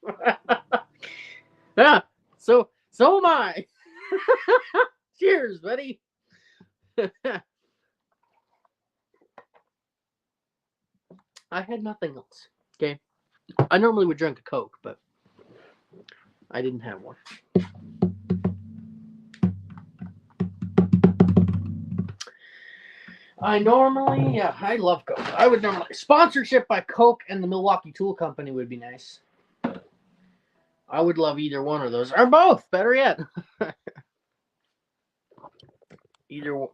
Yeah, so am I. Cheers, buddy. I had nothing else. Okay. I normally would drink a Coke, but I didn't have one. I love Coke. I would normally sponsorship by Coke and the Milwaukee Tool Company would be nice. I would love either one of those or both. Better yet,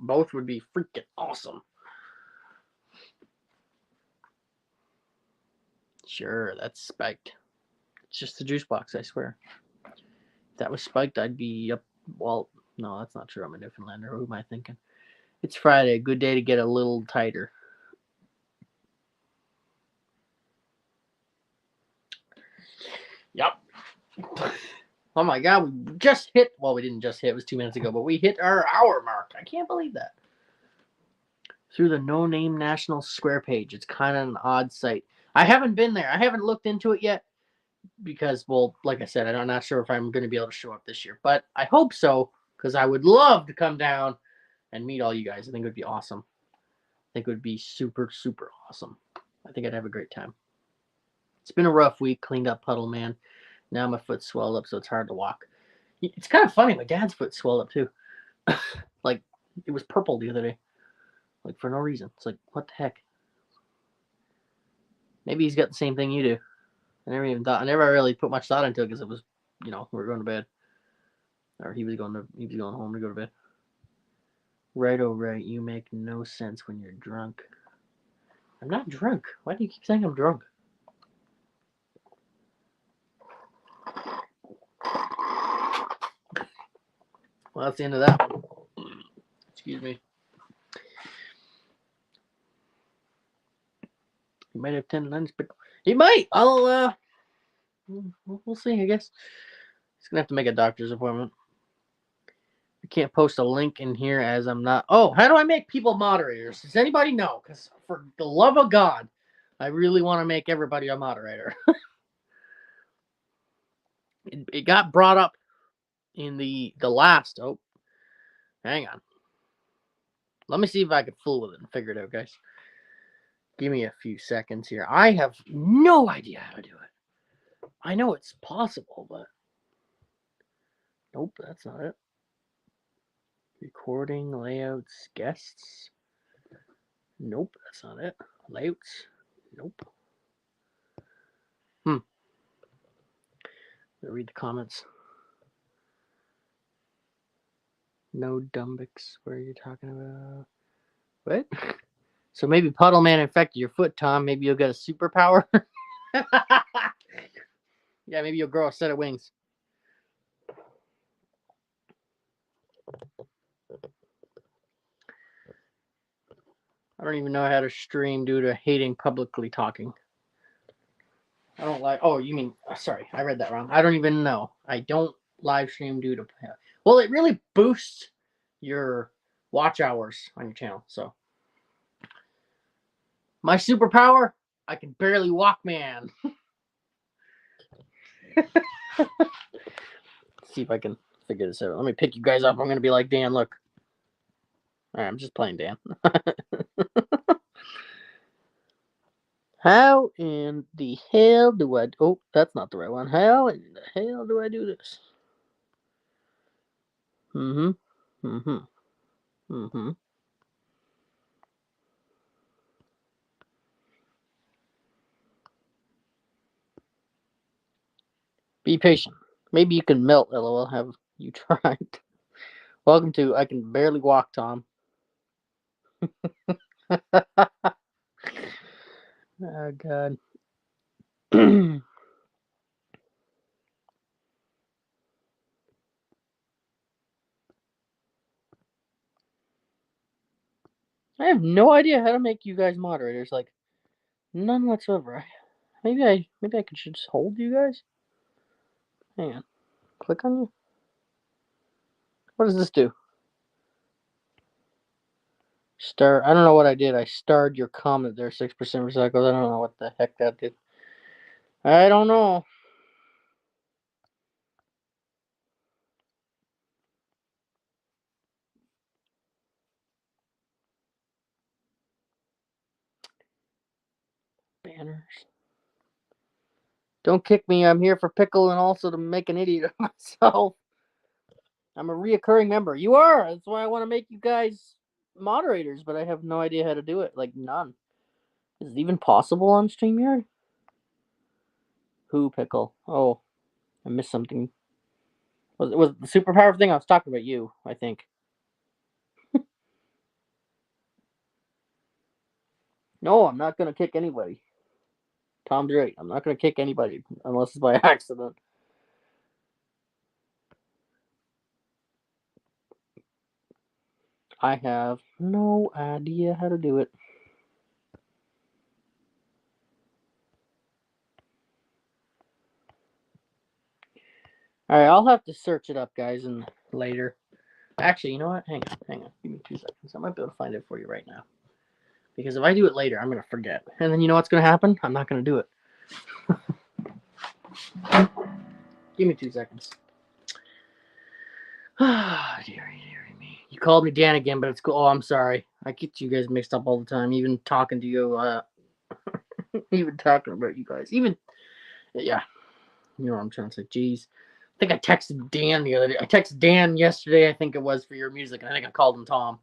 both would be freaking awesome. Sure, that's spiked. It's just a juice box, I swear. If that was spiked, I'd be up. Well, no, that's not true. I'm a Newfoundlander. Who am I thinking? It's Friday. A good day to get a little tighter. Yep. Oh my God, we just hit. Well, we didn't just hit. It was 2 minutes ago, but we hit our hour mark. I can't believe that. Through the No Name National Square page. It's kind of an odd site. I haven't been there. I haven't looked into it yet because, well, like I said, I'm not sure if I'm going to be able to show up this year, but I hope so because I would love to come down and meet all you guys. I think it would be awesome. I think it would be super, super awesome. I think I'd have a great time. It's been a rough week. Cleaned up Puddle Man. Now my foot's swelled up, so it's hard to walk. It's kind of funny. My dad's foot swelled up too. Like it was purple the other day. Like for no reason. It's like, what the heck? Maybe he's got the same thing you do. I never really put much thought into it because it was, we were going to bed. Or he was going home to go to bed. Right, oh right, you make no sense when you're drunk. I'm not drunk. Why do you keep saying I'm drunk? Well, that's the end of that one. Excuse me. He might have tendonitis, but he might. We'll see, I guess. He's gonna have to make a doctor's appointment. I can't post a link in here as I'm not. Oh, how do I make people moderators? Does anybody know? Because for the love of God, I really want to make everybody a moderator. It got brought up in the last. Oh, hang on. Let me see if I can fool with it and figure it out, guys. Give me a few seconds here. I have no idea how to do it. I know it's possible, but nope, that's not it. Recording, layouts, guests. Nope, that's not it. Layouts. Nope. Read the comments. No Dumbix. What are you talking about? What? So maybe Puddle Man infected your foot, Tom. Maybe you'll get a superpower. Yeah, maybe you'll grow a set of wings. I don't even know how to stream due to hating publicly talking. I don't like. Oh, you mean? Sorry, I read that wrong. I don't even know. I don't live stream due to. Well, it really boosts your watch hours on your channel. So my superpower, I can barely walk, man. See if I can figure this out. Let me pick you guys up. I'm gonna be like Dan. Look. All right, I'm just playing Dan. How in the hell do I... Oh, that's not the right one. How in the hell do I do this? Mm-hmm. Mm-hmm. Mm-hmm. Be patient. Maybe you can melt, LOL. Have you tried? Welcome to I Can Barely Walk, Tom. Oh, God. I have no idea how to make you guys moderators. Like, none whatsoever. Maybe I should just hold you guys? Hang on. Click on you. What does this do? Star. I don't know what I did. I starred your comment there. 6% recycled. I don't know what the heck that did. I don't know. Banners. Don't kick me. I'm here for pickle and also to make an idiot of myself. I'm a reoccurring member. You are. That's why I want to make you guys moderators, but I have no idea how to do it. Like, none. Is it even possible on StreamYard? Who pickle? Oh, I missed something. Was the superpower thing? I was talking about you, I think. No, I'm not gonna kick anybody. Tom's right. I'm not gonna kick anybody unless it's by accident. I have no idea how to do it. Alright, I'll have to search it up, guys, and later. Actually, you know what? Hang on. Give me 2 seconds. I might be able to find it for you right now. Because if I do it later, I'm gonna forget. And then you know what's gonna happen? I'm not gonna do it. Give me 2 seconds. Ah, dearie me. You called me Dan again, but it's cool. Oh, I'm sorry. I get you guys mixed up all the time. Even talking to you, even talking about you guys. Yeah. You know what I'm trying to say. Jeez. I think I texted Dan the other day. I texted Dan yesterday, I think it was, for your music, and I think I called him Tom.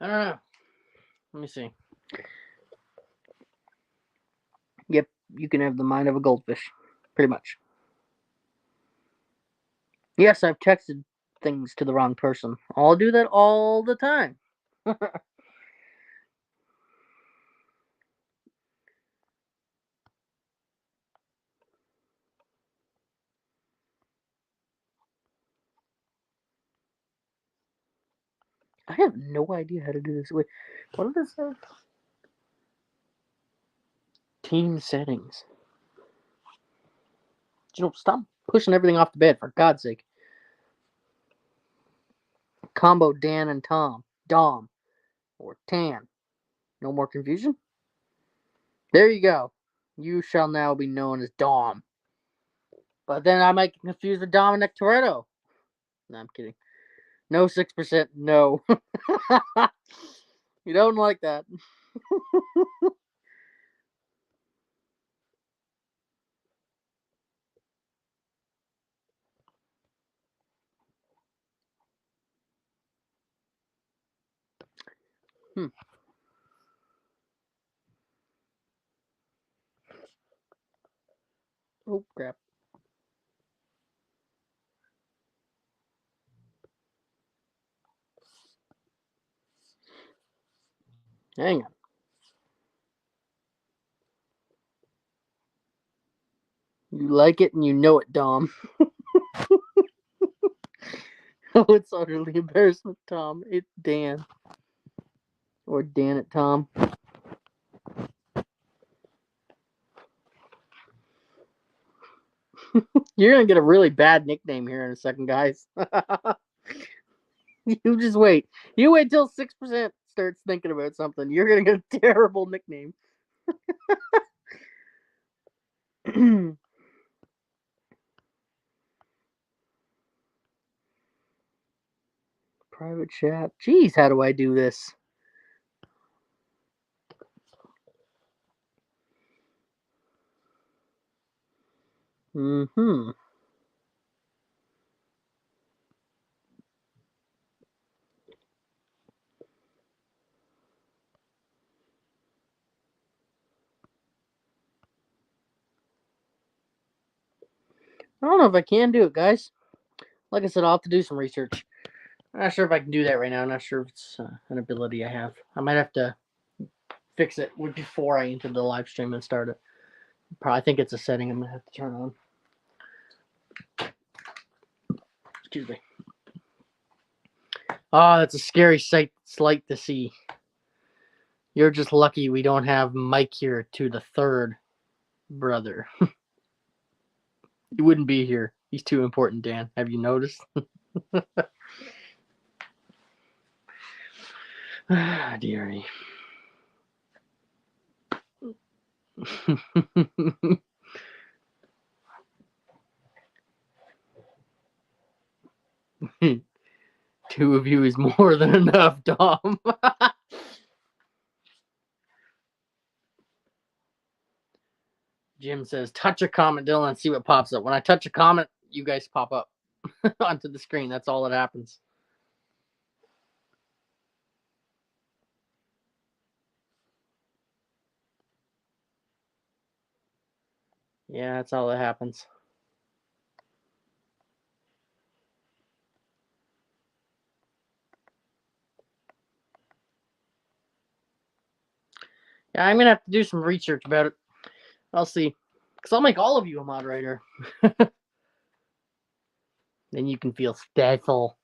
I don't know. Let me see. Yep, you can have the mind of a goldfish. Pretty much. Yes, I've texted things to the wrong person. I'll do that all the time. I have no idea how to do this. Wait, what does this say? Team settings. Stop pushing everything off the bed, for God's sake. Combo Dan and Tom. Dom. Or Tan. No more confusion? There you go. You shall now be known as Dom. But then I might get confused with Dominic Toretto. No, I'm kidding. No 6%. No. You don't like that. Hmm. Oh, crap. Hang on. You like it and you know it, Dom. Oh, it's utterly embarrassment, Tom. It's Dan. Or Dan it, Tom. You're gonna get a really bad nickname here in a second, guys. You just wait. You wait till 6% starts thinking about something. You're gonna get a terrible nickname. Private chat. Jeez, how do I do this? Mm-hmm. I don't know if I can do it, guys. Like I said, I'll have to do some research. I'm not sure if I can do that right now. I'm not sure if it's an ability I have. I might have to fix it before I enter the live stream and start it. Probably think it's a setting I'm gonna have to turn on. Excuse me. Oh, that's a scary sight to see. You're just lucky we don't have Mike here to the third brother. He wouldn't be here. He's too important, Dan. Have you noticed? Ah, dearie. Two of you is more than enough, Tom. Jim says, touch a comment, Dylan, and see what pops up. When I touch a comment, you guys pop up onto the screen. That's all that happens. Yeah, that's all that happens. Yeah, I'm going to have to do some research about it. I'll see. Because I'll make all of you a moderator. Then you can feel special.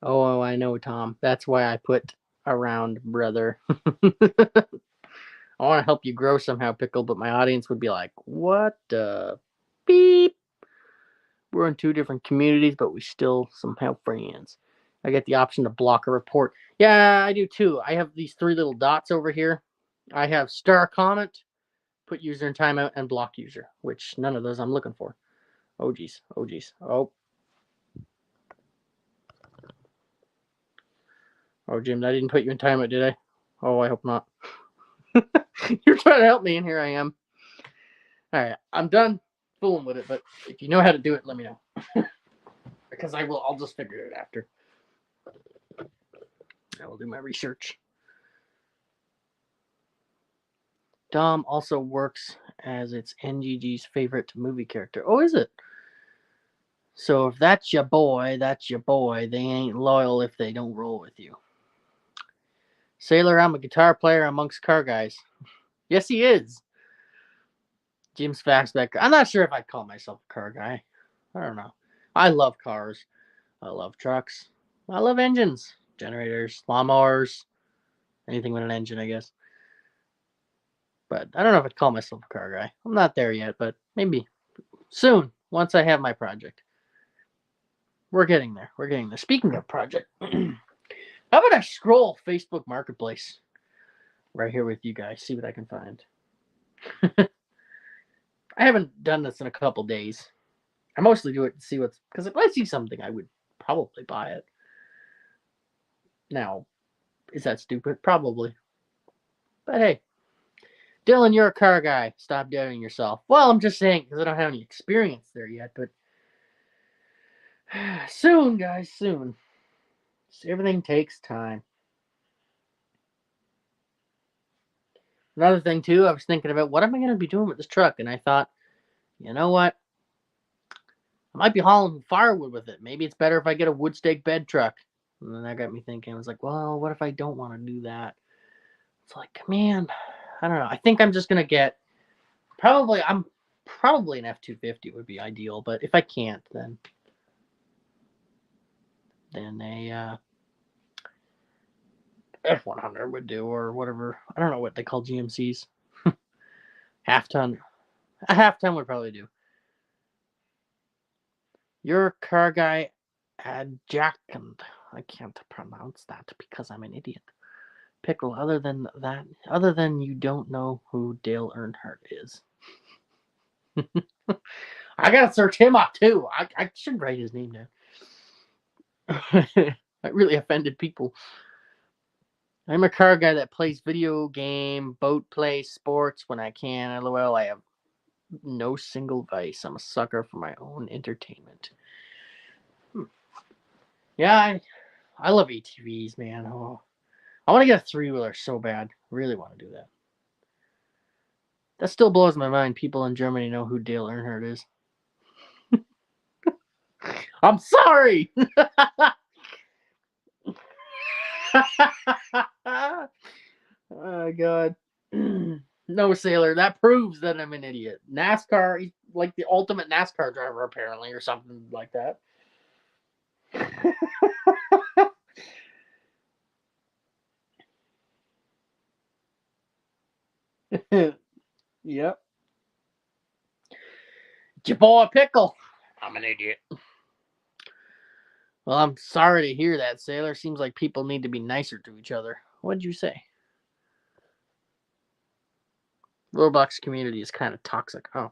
Oh, I know, Tom. That's why I put around brother. I want to help you grow somehow, Pickle, but my audience would be like, what the beep? We're in two different communities, but we still somehow friends. I get the option to block a report. Yeah, I do too. I have these three little dots over here. I have star comment, put user in timeout, and block user, which none of those I'm looking for. Oh, geez. Oh, geez. Oh. Oh, Jim, I didn't put you in timeout, did I? Oh, I hope not. You're trying to help me, and here I am. All right, I'm done fooling with it, but if you know how to do it, let me know. Because I'll just figure it out after. I will do my research. Dom also works as its NGG's favorite movie character. Oh, is it? So if that's your boy, that's your boy. They ain't loyal if they don't roll with you. Sailor, I'm a guitar player amongst car guys. Yes, he is. Jim's Fastback. I'm not sure if I'd call myself a car guy. I don't know. I love cars. I love trucks. I love engines, generators, lawnmowers, anything with an engine, I guess. But I don't know if I'd call myself a car guy. I'm not there yet, but maybe soon, once I have my project. We're getting there. We're getting there. Speaking of project, how about I scroll Facebook Marketplace right here with you guys, see what I can find. I haven't done this in a couple days. I mostly do it to see what's, because if I see something, I would probably buy it. Now, is that stupid? Probably. But hey, Dylan, you're a car guy. Stop doubting yourself. Well, I'm just saying because I don't have any experience there yet, but soon, guys, soon. Everything takes time. Another thing, too, I was thinking about what am I going to be doing with this truck? And I thought, you know what? I might be hauling firewood with it. Maybe it's better if I get a wood stake bed truck. And then that got me thinking. I was like, well, what if I don't want to do that? It's like, man, I don't know. I think I'm just going to get probably an F-250 would be ideal. But if I can't, then than a F100 would do, or whatever. I don't know what they call GMCs. Half ton. A half ton would probably do. Your car guy adjacent. I can't pronounce that because I'm an idiot. Pickle, other than you don't know who Dale Earnhardt is. I gotta search him up too. I should write his name down. I really offended people. I'm a car guy that plays video game, boat play, sports when I can. LOL, I have no single vice. I'm a sucker for my own entertainment. Yeah, I love ATVs, man. Oh, I want to get a 3-wheeler so bad. Really want to do that. That still blows my mind. People in Germany know who Dale Earnhardt is. I'm sorry. Oh God. No, Sailor. That proves that I'm an idiot. NASCAR, he's like the ultimate NASCAR driver, apparently, or something like that. Yep. Your boy Pickle. I'm an idiot. Well, I'm sorry to hear that, Sailor. Seems like people need to be nicer to each other. What'd you say? Roblox community is kind of toxic. Oh.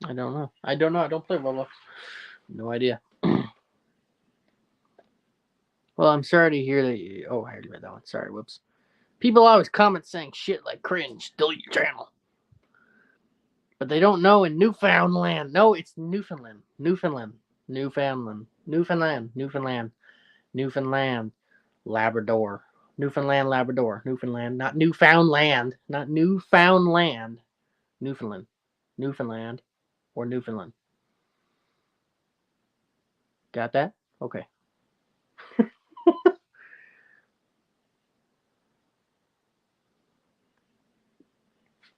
I don't know. I don't play Roblox. No idea. Well, I'm sorry to hear that you... Oh, I already read that one. Sorry, whoops. People always comment saying shit like cringe, delete your channel. But they don't know in Newfoundland. No, it's Newfoundland. Newfoundland. Labrador. Newfoundland, Labrador. Newfoundland. Not Newfoundland. Not Newfoundland. Newfoundland. Newfoundland or Newfoundland. Got that? Okay.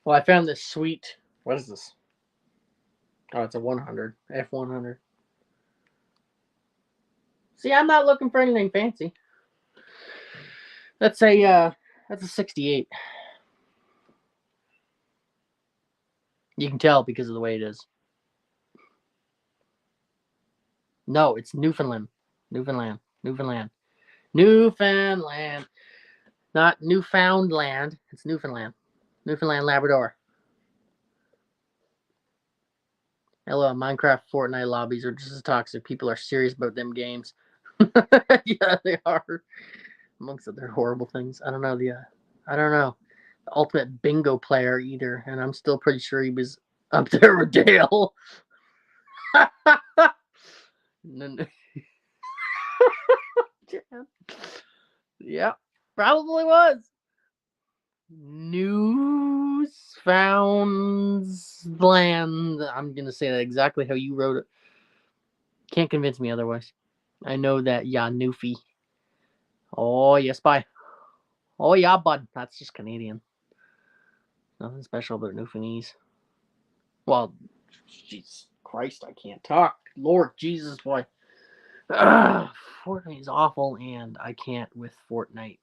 Well, I found this sweet... What is this? Oh, it's a 100. F100. See, I'm not looking for anything fancy. That's a 68. You can tell because of the way it is. No, it's Newfoundland. Newfoundland. Not Newfoundland. It's Newfoundland. Newfoundland Labrador. Hello, Minecraft, Fortnite lobbies are just as toxic. People are serious about them games. Yeah, they are. Amongst other horrible things. I don't know. The ultimate bingo player either, and I'm still pretty sure he was up there with Dale. Yeah, probably was. Newfoundland. I'm gonna say that exactly how you wrote it. Can't convince me otherwise. I know that. Yeah, Newfie. Oh yes, bye. Oh yeah, bud. That's just Canadian. Nothing special about Newfoundlandese. Well, Jesus Christ, I can't talk. Lord Jesus, boy. Fortnite is awful, and I can't with Fortnite.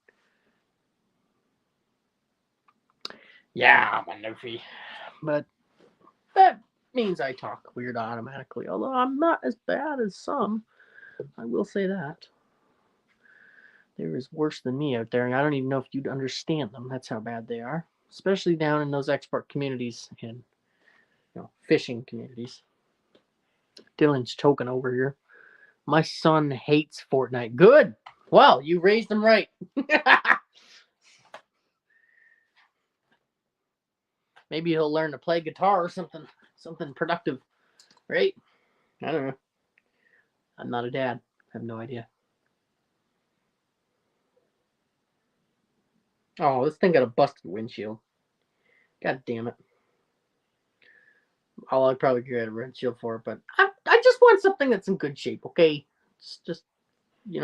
Yeah, I'm a Newfie. But that means I talk weird automatically, although I'm not as bad as some. I will say that. There is worse than me out there, and I don't even know if you'd understand them. That's how bad they are. Especially down in those export communities and fishing communities. Dylan's choking over here. My son hates Fortnite. Good. Well, you raised him right. Maybe he'll learn to play guitar or something productive, right? I don't know. I'm not a dad. I have no idea. Oh, this thing got a busted windshield. God damn it. I'll probably get a windshield for it, but I just want something that's in good shape, okay? It's just, it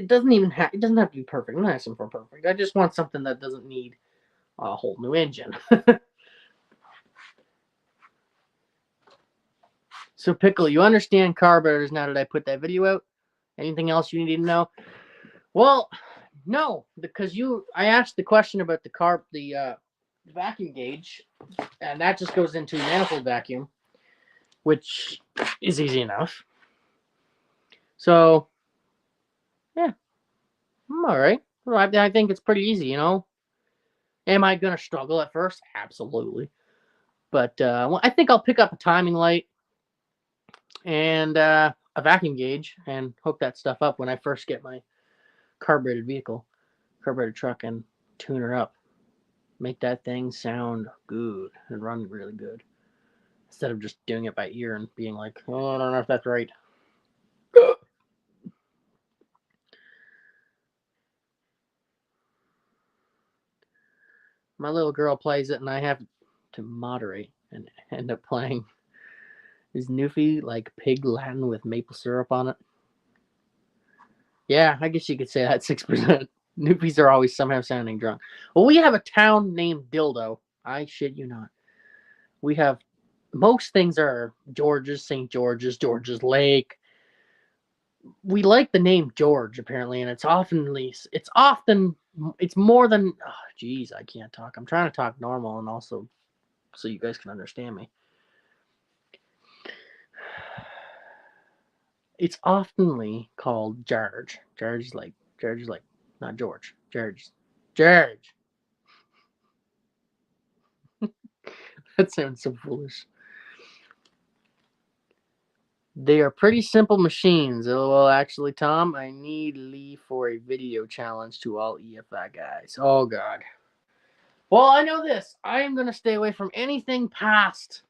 doesn't have to be perfect. I'm not asking for perfect. I just want something that doesn't need a whole new engine. So, Pickle, you understand carburetors now that I put that video out? Anything else you need to know? Well, no, because I asked the question about the vacuum gauge, and that just goes into manifold vacuum, which is easy enough. So, yeah, I'm all right. Well, I think it's pretty easy, you know. Am I gonna struggle at first? Absolutely, but well, I think I'll pick up a timing light and a vacuum gauge and hook that stuff up when I first get my carbureted truck, and tune her up. Make that thing sound good and run really good instead of just doing it by ear and being like, oh, I don't know if that's right. My little girl plays it, and I have to moderate and end up playing. Is Newfie like pig Latin with maple syrup on it? Yeah, I guess you could say that 6%. Newfies are always somehow sounding drunk. Well, we have a town named Dildo. I shit you not. We have most things are George's, St. George's, George's Lake. We like the name George apparently, and it's more than. Oh, geez, I can't talk. I'm trying to talk normal and also so you guys can understand me. It's oftenly called George. George is like not George. George. That sounds so foolish. They are pretty simple machines. LOL, actually, Tom, I need Lee for a video challenge to all EFI guys. Oh, God. Well, I know this. I am going to stay away from anything past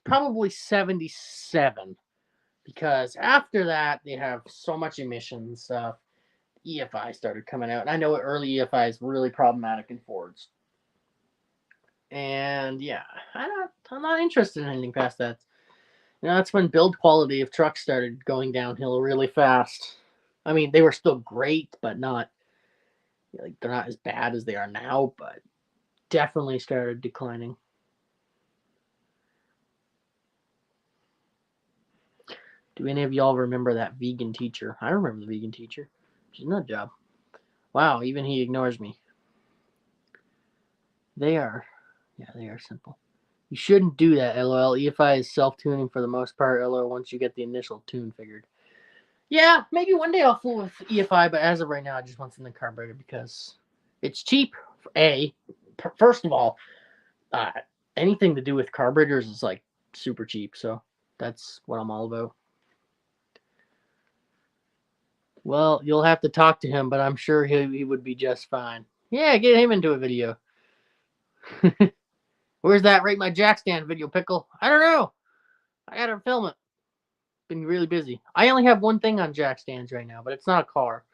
probably 77. Because after that, they have so much emission stuff. EFI started coming out. And I know early EFI is really problematic in Fords. And yeah, I'm not interested in anything past that. You know, that's when build quality of trucks started going downhill really fast. I mean, they were still great, but not like they're not as bad as they are now, but definitely started declining. Do any of y'all remember that vegan teacher? I remember the vegan teacher. She's a nut job. Wow, even he ignores me. They are simple. You shouldn't do that, LOL. EFI is self-tuning for the most part, LOL, once you get the initial tune figured. Yeah, maybe one day I'll fool with EFI, but as of right now, I just want something carburetor because it's cheap. First of all, anything to do with carburetors is like super cheap, so that's what I'm all about. Well, you'll have to talk to him, but I'm sure he would be just fine. Yeah, get him into a video. Where's that Rate My Jack Stand video, Pickle? I don't know. I gotta film it. Been really busy. I only have one thing on jack stands right now, but it's not a car.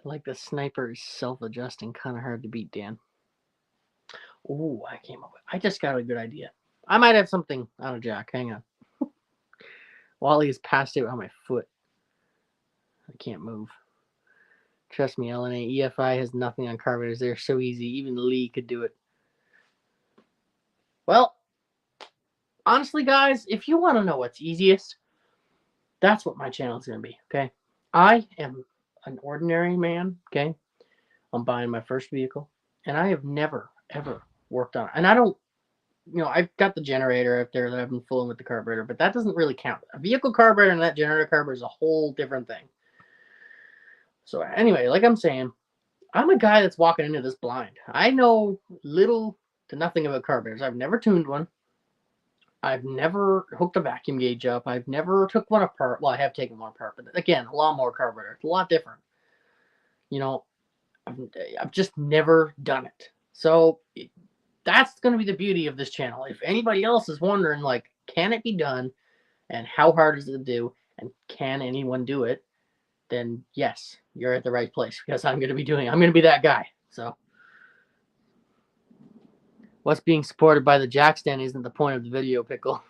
Like the sniper is self-adjusting, kind of hard to beat, Dan. Oh, I just got a good idea. I might have something on a jack. Hang on. Wally is passed out on my foot. I can't move. Trust me, LNA EFI has nothing on carburetors. They're so easy. Even Lee could do it. Well, honestly, guys, if you want to know what's easiest, that's what my channel is going to be, okay? I am an ordinary man, okay? I'm buying my first vehicle, and I have never, ever worked on it. And I don't, I've got the generator out there that I've been filling with the carburetor, but that doesn't really count. A vehicle carburetor and that generator carburetor is a whole different thing. So anyway, like I'm saying, I'm a guy that's walking into this blind. I know little to nothing about carburetors. I've never tuned one. I've never hooked a vacuum gauge up. I've never took one apart. Well, I have taken one apart, but again, a lawnmower carburetor. It's a lot different. I've just never done it. So that's going to be the beauty of this channel. If anybody else is wondering, like, can it be done, and how hard is it to do, and can anyone do it, then yes, you're at the right place because I'm going to be that guy. So what's being supported by the jack stand isn't the point of the video, Pickle.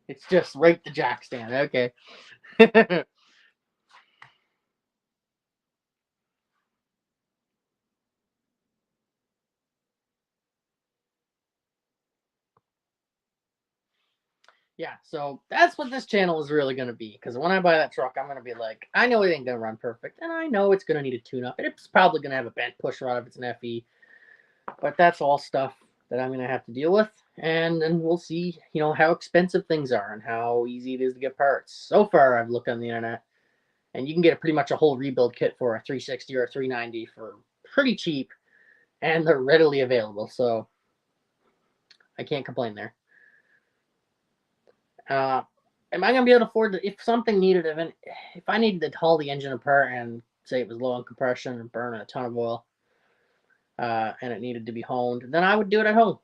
It's just rate the jack stand. Okay. yeah, so that's what this channel is really going to be. Because when I buy that truck, I'm going to be like, I know it ain't going to run perfect. And I know it's going to need a tune-up. And it's probably going to have a bent push rod if it's an FE. But that's all stuff that I'm going to have to deal with. And then we'll see, how expensive things are and how easy it is to get parts. So far, I've looked on the internet. And you can get pretty much a whole rebuild kit for a 360 or a 390 for pretty cheap. And they're readily available. So I can't complain there. Am I gonna be able to afford to, if something needed, if I needed to haul the engine apart and say it was low on compression and burn a ton of oil, and it needed to be honed, then I would do it at home.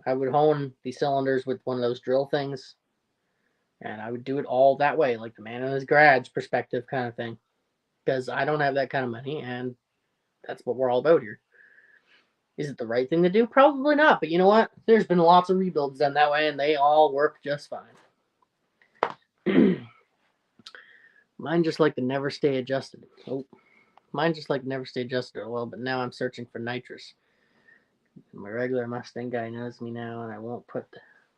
I would hone the cylinders with one of those drill things, and I would do it all that way, like the man in his garage perspective kind of thing, because I don't have that kind of money, and that's what we're all about here. Is it the right thing to do? Probably not, but you know what? There's been lots of rebuilds done that way, and they all work just fine. Mine just like to never stay adjusted. Oh, mine just like never stay adjusted. Well, but now I'm searching for nitrous. My regular Mustang guy knows me now, and I won't put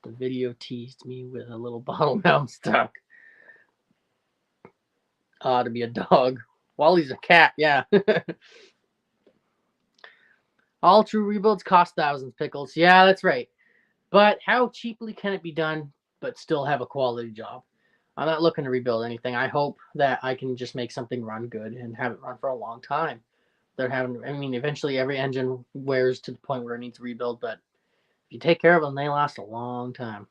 the video teased me with a little bottle now I'm stuck. To be a dog. Wally's a cat, yeah. All true rebuilds cost thousands, Pickles. Yeah, that's right. But how cheaply can it be done but still have a quality job? I'm not looking to rebuild anything. I hope that I can just make something run good and have it run for a long time. Eventually every engine wears to the point where it needs rebuild, but if you take care of them, they last a long time.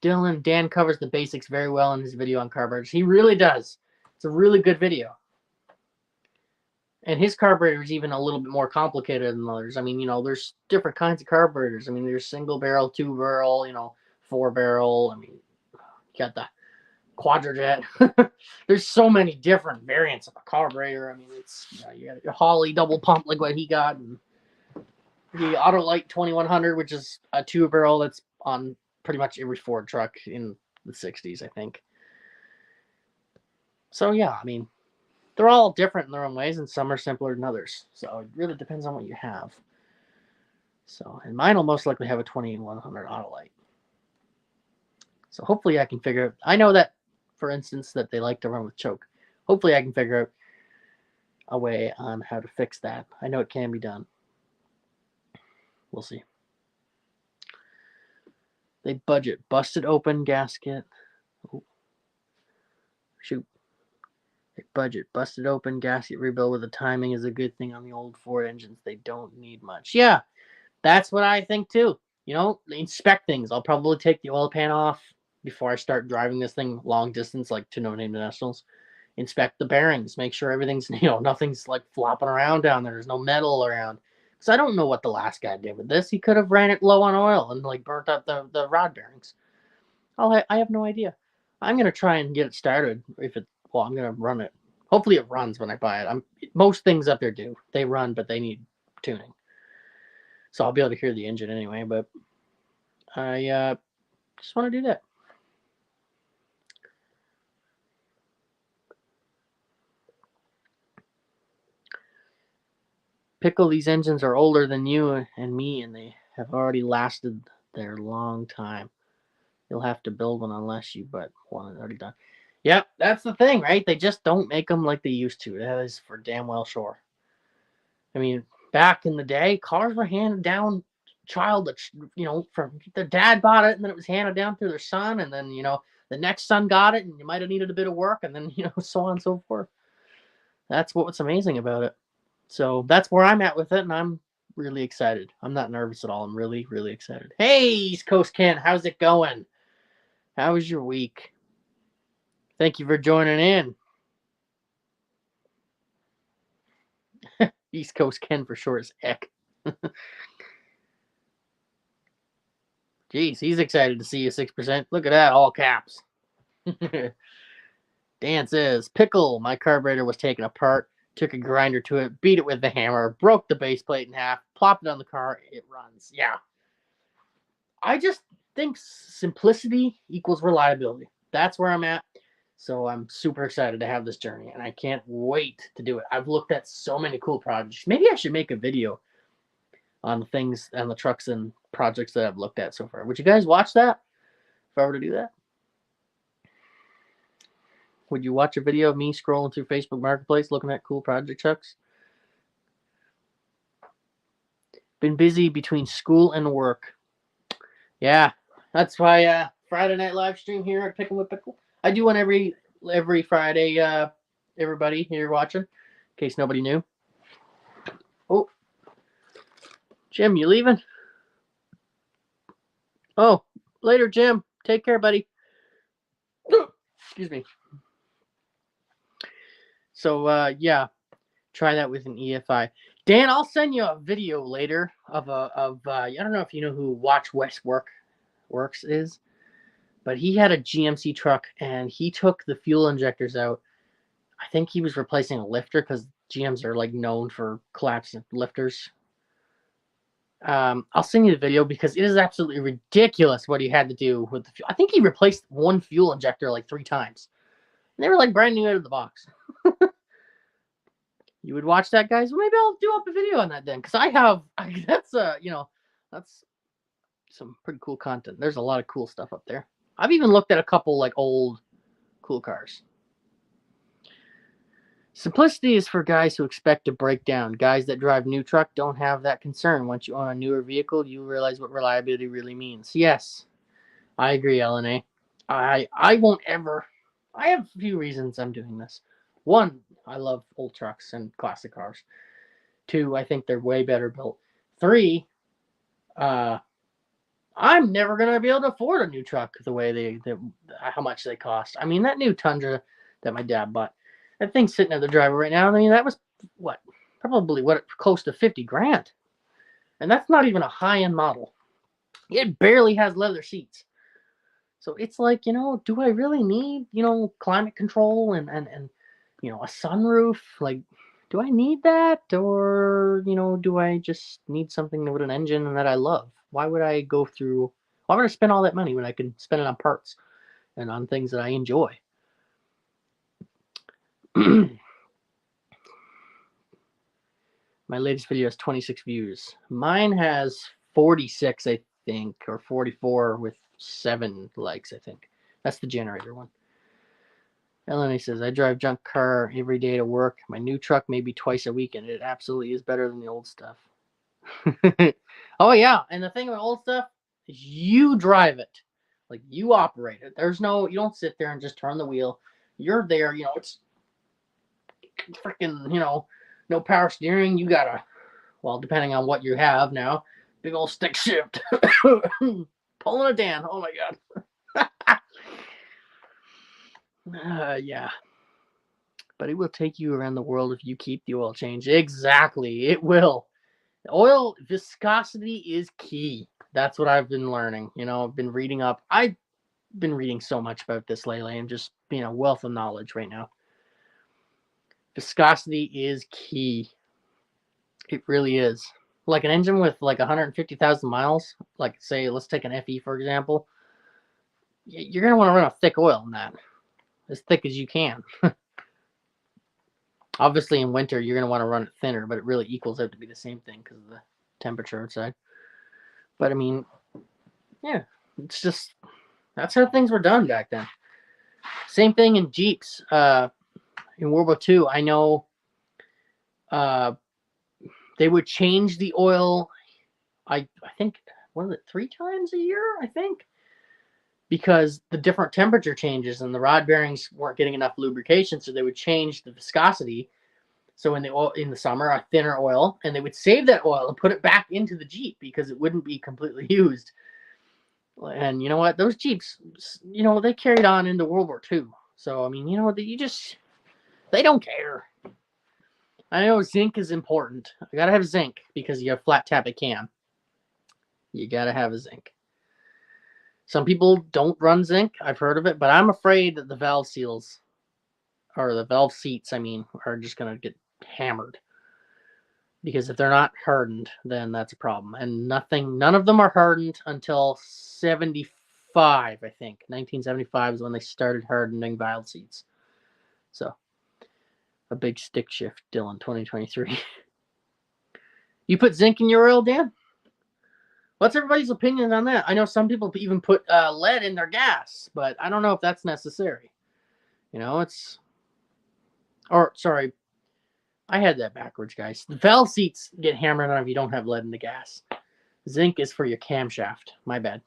Dan covers the basics very well in his video on carburetors. He really does. It's a really good video. And his carburetor is even a little bit more complicated than others. There's different kinds of carburetors. There's single barrel, 2-barrel, 4-barrel. You got the Quadrajet. There's so many different variants of a carburetor. It's you got your Holly double pump like what he got, and the Autolite 2100, which is a 2-barrel that's on pretty much every Ford truck in the 60s, I think. So yeah, they're all different in their own ways, and some are simpler than others. So it really depends on what you have. So, and mine will most likely have a 2100 Autolite. So hopefully I can figure out. I know that, for instance, that they like to run with choke. Hopefully I can figure out a way on how to fix that. I know it can be done. We'll see. They budget. Busted open gasket. Oh, shoot. They budget. Busted open gasket rebuild with the timing is a good thing on the old Ford engines. They don't need much. Yeah, that's what I think too. Inspect things. I'll probably take the oil pan off before I start driving this thing long distance, like to No Name Nationals. Inspect the bearings. Make sure everything's, nothing's like flopping around down there. There's no metal around. Because I don't know what the last guy did with this. He could have ran it low on oil and like burnt up the rod bearings. I have no idea. I'm going to try and get it started. I'm going to run it. Hopefully it runs when I buy it. Most things up there do. They run, but they need tuning. So I'll be able to hear the engine anyway, but I just want to do that. Pickle, these engines are older than you and me, and they have already lasted their long time. You'll have to build one unless you but one is already done. Yep, that's the thing, right? They just don't make them like they used to. That is for damn well sure. Back in the day, cars were handed down from their dad bought it, and then it was handed down to their son, and then, the next son got it, and you might have needed a bit of work, and then, so on and so forth. That's what's amazing about it. So that's where I'm at with it, and I'm really excited. I'm not nervous at all. I'm really, really excited. Hey, East Coast Ken, how's it going? How was your week? Thank you for joining in. East Coast Ken for short is Eck. Jeez, he's excited to see you 6%. Look at that, all caps. Dan says, Pickle, my carburetor was taken apart, took a grinder to it, beat it with the hammer, broke the base plate in half, plopped it on the car, it runs. Yeah. I just think simplicity equals reliability. That's where I'm at. So I'm super excited to have this journey, and I can't wait to do it. I've looked at so many cool projects. Maybe I should make a video on the things and the trucks and projects that I've looked at so far. Would you guys watch that if I were to do that? Would you watch a video of me scrolling through Facebook Marketplace looking at cool project trucks? Been busy between school and work. Yeah, that's why Friday night live stream here at Pickle with Pickle. I do one every Friday. Everybody here watching, in case nobody knew. Oh, Jim, you leaving? Oh, later, Jim. Take care, buddy. Excuse me. So yeah, try that with an EFI. Dan, I'll send you a video later of I don't know if you know who Watch West Works is, but he had a GMC truck and he took the fuel injectors out. I think he was replacing a lifter because GMs are like known for collapsing lifters. I'll send you the video because it is absolutely ridiculous what he had to do with the fuel. I think he replaced one fuel injector like 3 times. And they were like brand new out of the box. You would watch that, guys? Well, maybe I'll do up a video on that then, because that's that's some pretty cool content. There's a lot of cool stuff up there. I've even looked at a couple like old cool cars. Simplicity is for guys who expect to break down. Guys that drive new truck don't have that concern. Once you own a newer vehicle, you realize what reliability really means. Yes, I agree, LNA. I won't ever. I have a few reasons I'm doing this. 1, I love old trucks and classic cars. 2, I think they're way better built. 3, I'm never gonna be able to afford a new truck the way how much they cost. I mean, that new Tundra that my dad bought, that thing's sitting at the driver right now. I mean, that was probably close to 50 grand, and that's not even a high-end model. It barely has leather seats. So it's like, do I really need, climate control and a sunroof? Like, do I need that? Or, do I just need something with an engine that I love? Why would I spend all that money when I can spend it on parts and on things that I enjoy? My latest video has 26 views. Mine has 46, I think, or 44 with 7 likes, I think. That's the generator one. Eleni says, I drive junk car every day to work. My new truck maybe twice a week, and it absolutely is better than the old stuff. Oh, yeah. And the thing about old stuff is you drive it. Like, you operate it. You don't sit there and just turn the wheel. You're there, it's freaking, no power steering. You gotta, well, depending on what you have now, big old stick shift. Pulling it down. Oh, my God. Yeah. But it will take you around the world if you keep the oil change. Exactly. It will. Oil viscosity is key. That's what I've been learning. I've been reading up. I've been reading so much about this lately and just being a wealth of knowledge right now. Viscosity is key. It really is. Like an engine with like 150,000 miles, like say, let's take an FE for example. You're going to want to run a thick oil in that. As thick as you can. Obviously, in winter, you're going to want to run it thinner, but it really equals out to be the same thing because of the temperature outside. But, I mean, yeah, it's just, that's how things were done back then. Same thing in Jeeps. In World War II, I know they would change the oil, I think, 3 times a year, I think? Because the different temperature changes and the rod bearings weren't getting enough lubrication, so they would change the viscosity. So in the summer, a thinner oil, and they would save that oil and put it back into the Jeep because it wouldn't be completely used. And you know what? Those Jeeps, they carried on into World War II. So, I mean, they don't care. I know zinc is important. I gotta have zinc because you have flat tappet cam. You gotta have a zinc. Some people don't run zinc. I've heard of it, but I'm afraid that the valve seals, or the valve seats, are just going to get hammered. Because if they're not hardened, then that's a problem. And none of them are hardened until 75, I think. 1975 is when they started hardening valve seats. So, a big stick shift, Dylan, 2023. You put zinc in your oil, Dan? What's everybody's opinion on that? I know some people even put lead in their gas, but I don't know if that's necessary. You know, it's or sorry, I had that backwards, guys. The valve seats get hammered on if you don't have lead in the gas. Zinc is for your camshaft. My bad.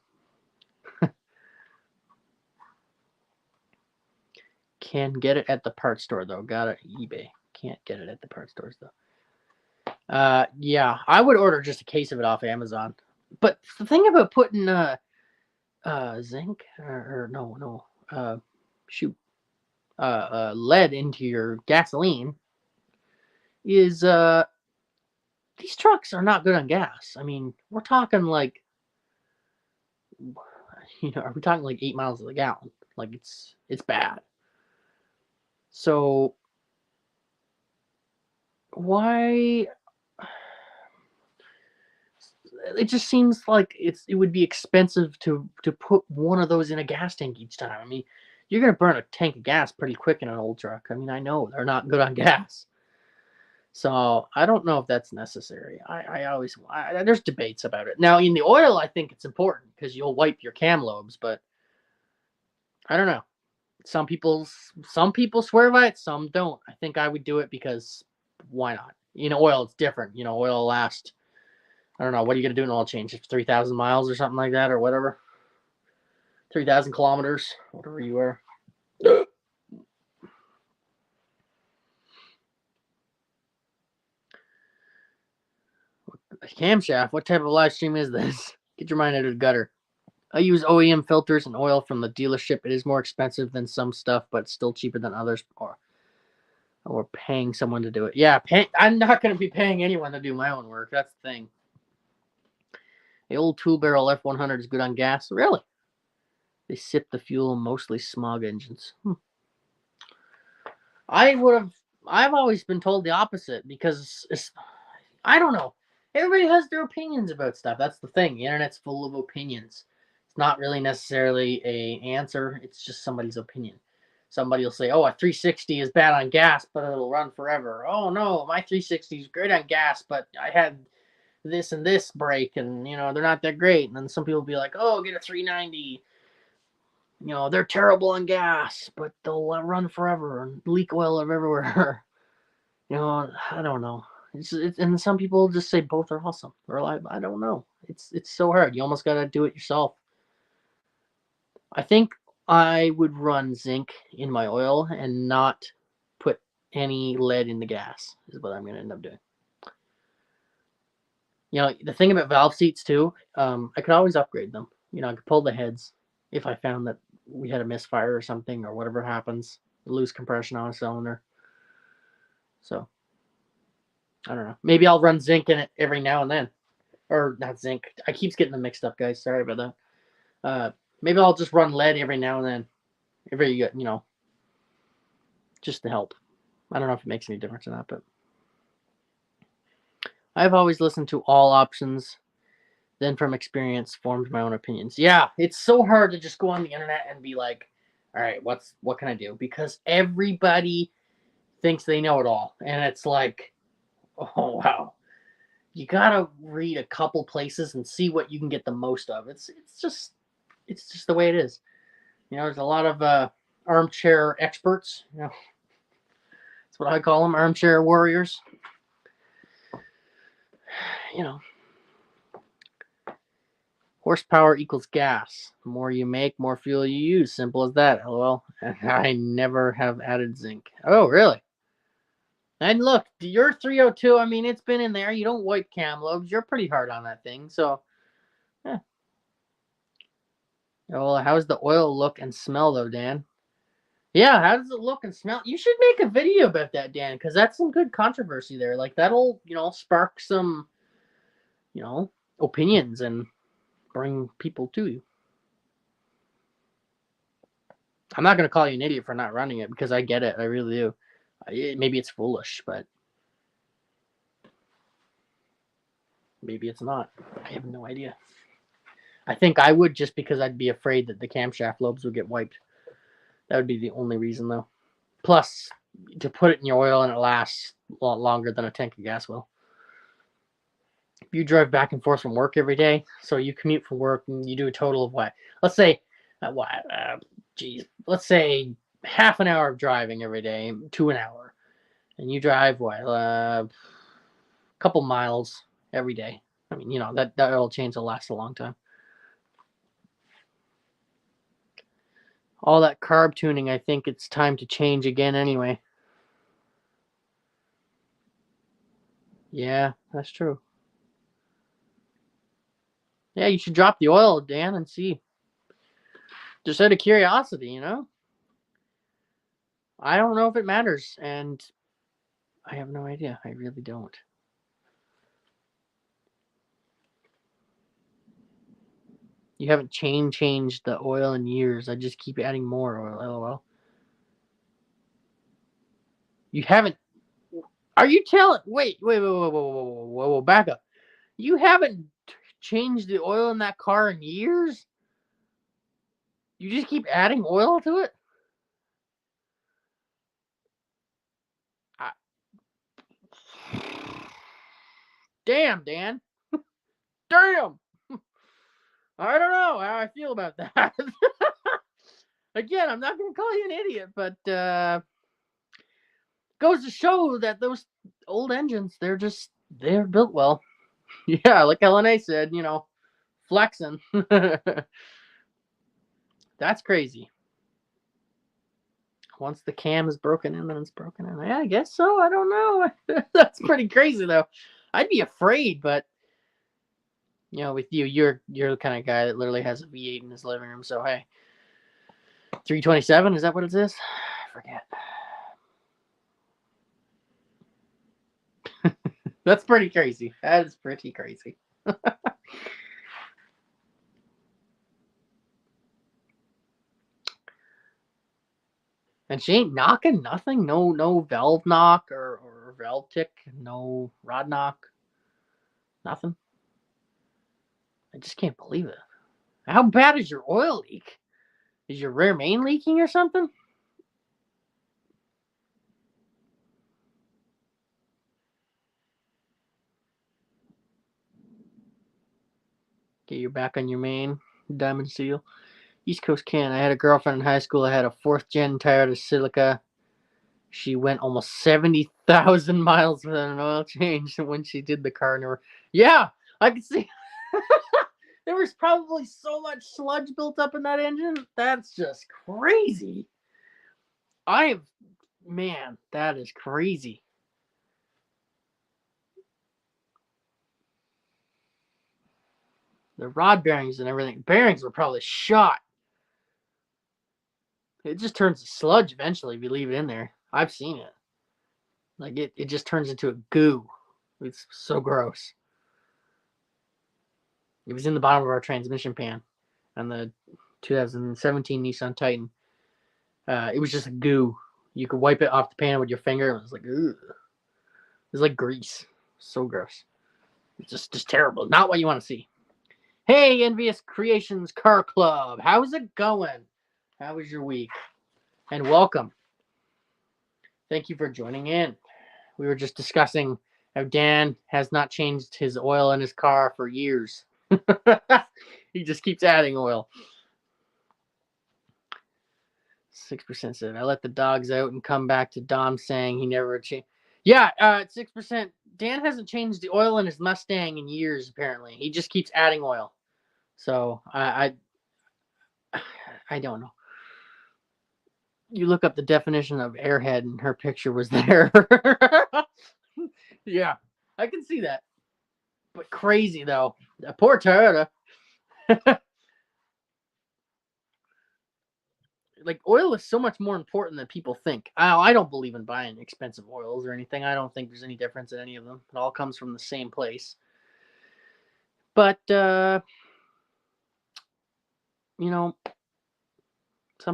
Can get it at the parts store though. Got it eBay. Can't get it at the parts stores though. Yeah, I would order just a case of it off Amazon. But the thing about putting zinc or no shoot lead into your gasoline is these trucks are not good on gas. I mean, we're talking like, are we talking like 8 miles to the gallon? Like it's bad. So why? It just seems like it would be expensive to put one of those in a gas tank each time. I mean, you're gonna burn a tank of gas pretty quick in an old truck. I mean, I know they're not good on gas. So I don't know if that's necessary. There's debates about it. Now in the oil, I think it's important because you'll wipe your cam lobes, but I don't know. Some people swear by it, some don't. I think I would do it because why not? Oil it's different. Oil lasts. I don't know. What are you gonna do in oil change? 3,000 miles or something like that, or whatever. 3,000 kilometers, whatever you are. Camshaft. What type of live stream is this? Get your mind out of the gutter. I use OEM filters and oil from the dealership. It is more expensive than some stuff, but still cheaper than others. Or paying someone to do it. Yeah, I'm not going to be paying anyone to do my own work. That's the thing. The old tool barrel F100 is good on gas. Really? They sip the fuel, mostly smog engines. I've always been told the opposite because I don't know. Everybody has their opinions about stuff. That's the thing. The internet's full of opinions. It's not really necessarily an answer. It's just somebody's opinion. Somebody will say, "Oh, a 360 is bad on gas, but it'll run forever." "Oh no, my 360 is great on gas, but I had this and this break, and they're not that great." And then some people will be like, "Oh, get a 390. They're terrible on gas, but they'll run forever and leak oil everywhere." I don't know. And some people just say both are awesome. Or I don't know. It's so hard. You almost gotta do it yourself. I think I would run zinc in my oil and not put any lead in the gas. Is what I'm gonna end up doing. The thing about valve seats too, I could always upgrade them. I could pull the heads if I found that we had a misfire or something or whatever happens, lose compression on a cylinder. So I don't know. Maybe I'll run zinc in it every now and then. Or not zinc. I keep getting them mixed up, guys. Sorry about that. Maybe I'll just run lead every now and then. Just to help. I don't know if it makes any difference or not, but I've always listened to all options, then from experience formed my own opinions. Yeah, it's so hard to just go on the internet and be like, all right, what can I do? Because everybody thinks they know it all. And it's like, oh wow. You gotta read a couple places and see what you can get the most of. It's just the way it is. There's a lot of armchair experts. That's what I call them, armchair warriors. Horsepower equals gas. The more you make, more fuel you use. Simple as that. LOL. I never have added zinc. Oh, really? And look, your 302, I mean, it's been in there. You don't wipe cam lobes. You're pretty hard on that thing. So, yeah. Well, how's the oil look and smell, though, Dan? Yeah, how does it look and smell? You should make a video about that, Dan, because that's some good controversy there. Like, that'll, spark some, opinions and bring people to you. I'm not going to call you an idiot for not running it because I get it. I really do. Maybe it's foolish, but maybe it's not. I have no idea. I think I would just because I'd be afraid that the camshaft lobes would get wiped. That would be the only reason, though. Plus, to put it in your oil and it lasts a lot longer than a tank of gas will. you drive back and forth from work every day. So you commute from work and you do a total of what? Let's say, let's say half an hour of driving every day to an hour. And you drive what? A couple miles every day. I mean, that oil change will last a long time. All that carb tuning, I think it's time to change again anyway. Yeah, that's true. Yeah, you should drop the oil, Dan, and see. Just out of curiosity, I don't know if it matters, and I have no idea. I really don't. You haven't changed the oil in years. I just keep adding more oil, lol. You haven't. Are you telling? Wait, back up. You haven't changed the oil in that car in years? You just keep adding oil to it? I... Damn, Dan. Damn. I don't know how I feel about that. Again, I'm not going to call you an idiot, but goes to show that those old engines, they're built well. Yeah, like LNA said, flexing. That's crazy. Once the cam is broken in, then it's broken in. Yeah, I guess so. I don't know. That's pretty crazy, though. I'd be afraid, but with you, you're the kind of guy that literally has a V8 in his living room. So hey, 327, is that what it is? I forget. That's pretty crazy. That is pretty crazy. And she ain't knocking nothing. No valve knock or valve tick. No rod knock. Nothing. I just can't believe it. How bad is your oil leak? Is your rear main leaking or something? Get your back on your main. Diamond seal. East Coast can. I had a girlfriend in high school that had a 4th gen Toyota Celica. She went almost 70,000 miles without an oil change when she did the car. Yeah, I could see. There was probably so much sludge built up in that engine. That's just crazy. Man, that is crazy. The rod bearings and everything. Bearings were probably shot. It just turns to sludge eventually if you leave it in there. I've seen it. Like it just turns into a goo. It's so gross. It was in the bottom of our transmission pan on the 2017 Nissan Titan. It was just a goo. You could wipe it off the pan with your finger. And it was like, ugh. It was like grease. So gross. It's just terrible. Not what you want to see. Hey, Envious Creations Car Club. How's it going? How was your week? And welcome. Thank you for joining in. We were just discussing how Dan has not changed his oil in his car for years. He just keeps adding oil. 6% said, I let the dogs out and come back to Dom saying he never changed. Yeah, 6%. Dan hasn't changed the oil in his Mustang in years, apparently. He just keeps adding oil. So I don't know. You look up the definition of airhead and her picture was there. Yeah, I can see that. But crazy, though. That poor Toyota. Like, oil is so much more important than people think. I don't believe in buying expensive oils or anything. I don't think there's any difference in any of them. It all comes from the same place. But, some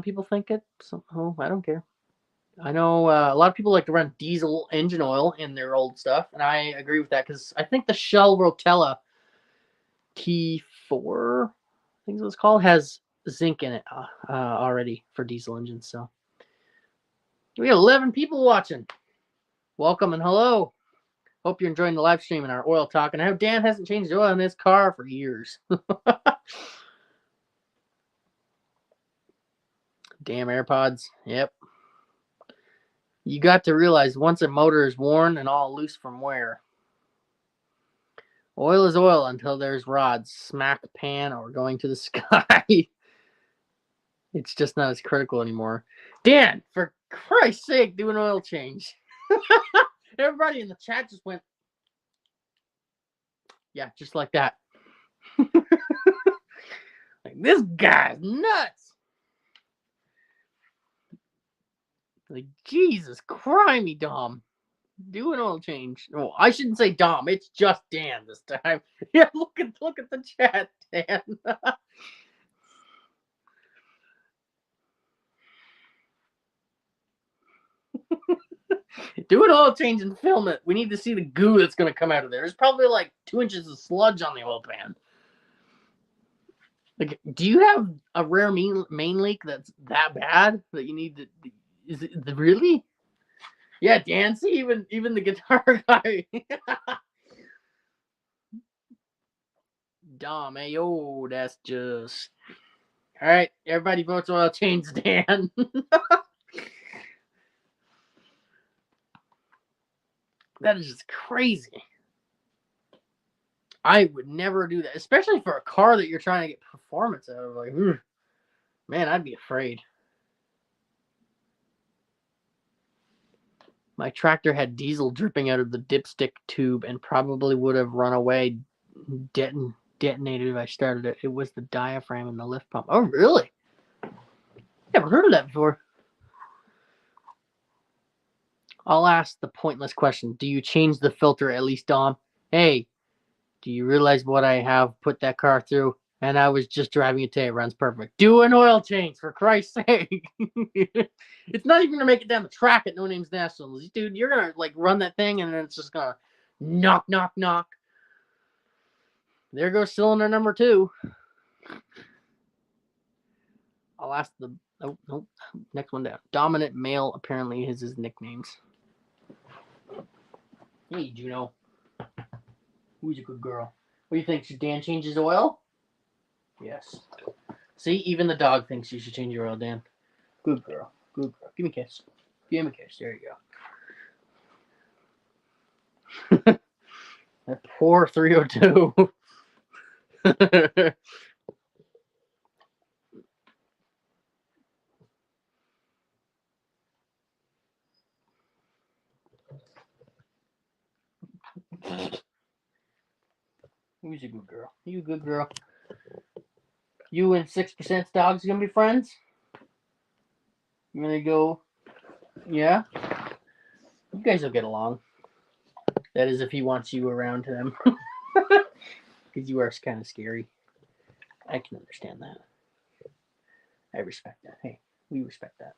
people think it. I don't care. I know a lot of people like to run diesel engine oil in their old stuff, and I agree with that because I think the Shell Rotella T4, I think it was called, has zinc in it already for diesel engines. So we have 11 people watching. Welcome and hello. Hope you're enjoying the live stream and our oil talk and how Dan hasn't changed oil in his car for years. Damn AirPods. Yep. You got to realize once a motor is worn and all loose from wear. Oil is oil until there's rods, smack pan, or going to the sky. It's just not as critical anymore. Dan, for Christ's sake, do an oil change. Everybody in the chat just went, yeah, just like that. Like, this guy's nuts. Like, Jesus crimey, Dom. Do an oil change. Oh, I shouldn't say Dom. It's just Dan this time. Yeah, look at the chat, Dan. Do an oil change and film it. We need to see the goo that's going to come out of there. There's probably like 2 inches of sludge on the oil pan. Like, do you have a rare main leak that's that bad that you need to? Is it really? Yeah, Dan. See, even the guitar guy. Dom, hey, yo, that's just all right. Everybody votes oil change, Dan. That is just crazy. I would never do that, especially for a car that you're trying to get performance out of. Like, man, I'd be afraid. My tractor had diesel dripping out of the dipstick tube and probably would have run away, detonated if I started it. It was the diaphragm and the lift pump. Oh, really? Never heard of that before. I'll ask the pointless question. Do you change the filter at least, Dom? Hey, do you realize what I have put that car through? And I was just driving it today. It runs perfect. Do an oil change, for Christ's sake. It's not even going to make it down the track at No Names Nationals. Dude, you're going to like run that thing and then it's just going to knock, knock, knock. There goes cylinder number 2. I'll ask the... Oh, nope. Next one down. Dominant male, apparently is his nicknames. Hey, Juno. Who's a good girl? What do you think? Should Dan change his oil? Yes. See, even the dog thinks you should change your oil, Dan. Good girl. Good girl. Give me a kiss. Give me a kiss. There you go. That poor 302. Who's a good girl? You a good girl? You and 6% dogs are gonna be friends? You gonna go? Yeah? You guys will get along. That is if he wants you around him. Because you are kind of scary. I can understand that. I respect that. Hey, we respect that.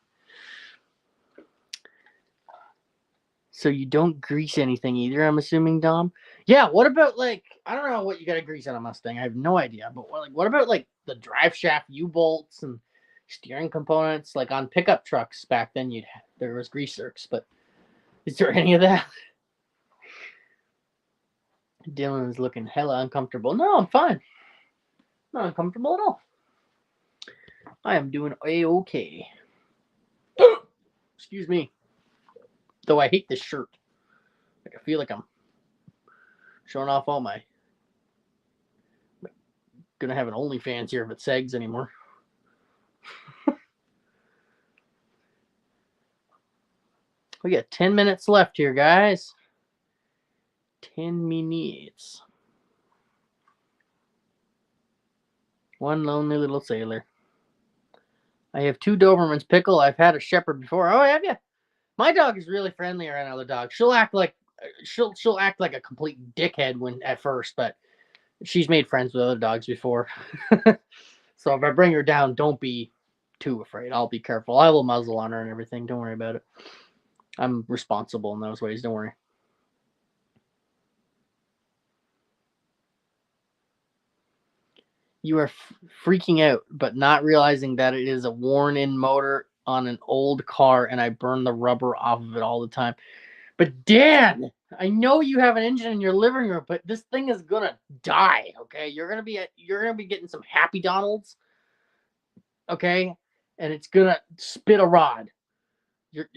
So you don't grease anything either, I'm assuming, Dom? Yeah, what about, like, I don't know what you got to grease on a Mustang. I have no idea. But what about, like, the drive shaft U-bolts and steering components? Like, on pickup trucks back then, there was grease zerks. But is there any of that? Dylan is looking hella uncomfortable. No, I'm fine. Not uncomfortable at all. I am doing A-okay. Excuse me. Though I hate this shirt. Like, I feel like I'm showing off all my... Gonna have an OnlyFans here if it sags anymore. We got 10 minutes left here, guys. 10 minutes. One lonely little sailor. I have 2 Dobermans. Pickle, I've had a Shepherd before. Oh, have you? My dog is really friendly around other dogs. She'll act like a complete dickhead at first, but she's made friends with other dogs before. So if I bring her down, don't be too afraid. I'll be careful. I will muzzle on her and everything. Don't worry about it. I'm responsible in those ways. Don't worry. You are freaking out, but not realizing that it is a worn-in motor on an old car, and I burn the rubber off of it all the time. But Dan, I know you have an engine in your living room, but this thing is gonna die. Okay, you're gonna be getting some Happy Donalds. Okay, and it's gonna spit a rod. You're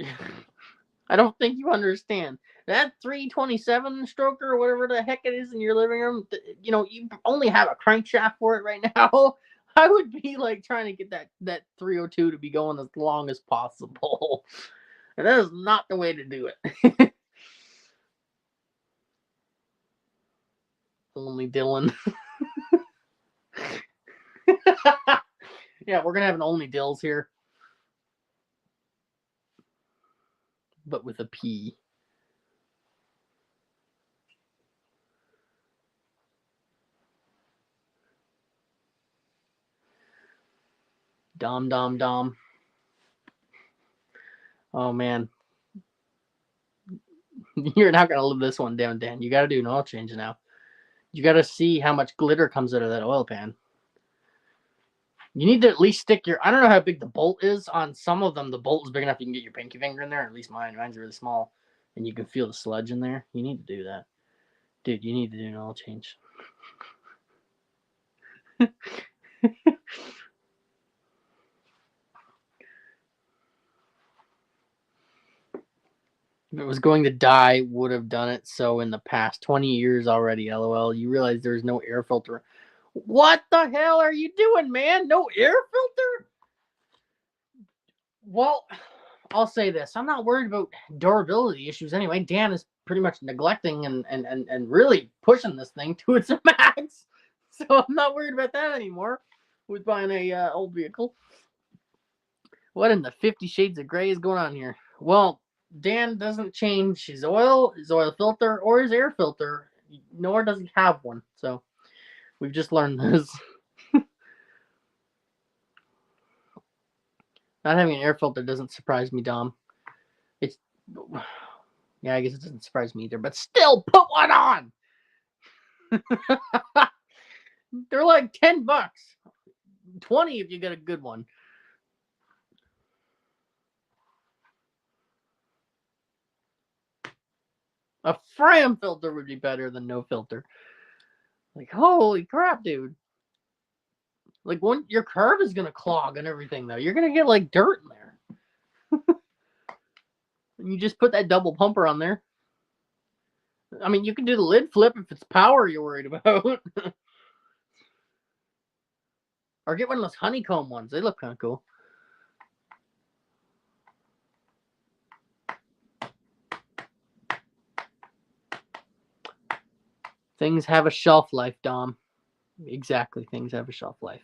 I don't think you understand. That 327 stroker or whatever the heck it is in your living room, you only have a crankshaft for it right now. I would be like trying to get that 302 to be going as long as possible. And that is not the way to do it. Only Dylan. Yeah, we're gonna have an only Dills here, but with a P. Dom. Oh man, you're not gonna live this one down, Dan. You gotta do an oil change now. You gotta see how much glitter comes out of that oil pan. You need to at least stick your. I don't know how big the bolt is on some of them. The bolt is big enough you can get your pinky finger in there. At least mine's really small, and you can feel the sludge in there. You need to do that, dude. You need to do an oil change. If it was going to die, would have done it so in the past 20 years already. LOL. You realize there's no air filter. What the hell are you doing, man? No air filter? Well, I'll say this. I'm not worried about durability issues anyway. Dan is pretty much neglecting and really pushing this thing to its max. So I'm not worried about that anymore with buying a old vehicle. What in the 50 shades of gray is going on here? Well, Dan doesn't change his oil filter, or his air filter, nor does he have one. So we've just learned this. Not having an air filter doesn't surprise me, Dom. It's yeah, I guess it doesn't surprise me either. But still, put one on. They're like $10, $20 if you get a good one. A Fram filter would be better than no filter. Like, holy crap, dude. Like, when your curb is gonna clog and everything, though, you're gonna get like dirt in there. And you just put that double pumper on there. I mean, you can do the lid flip if it's power you're worried about. Or get one of those honeycomb ones. They look kind of cool. Things have a shelf life, Dom. Exactly, things have a shelf life.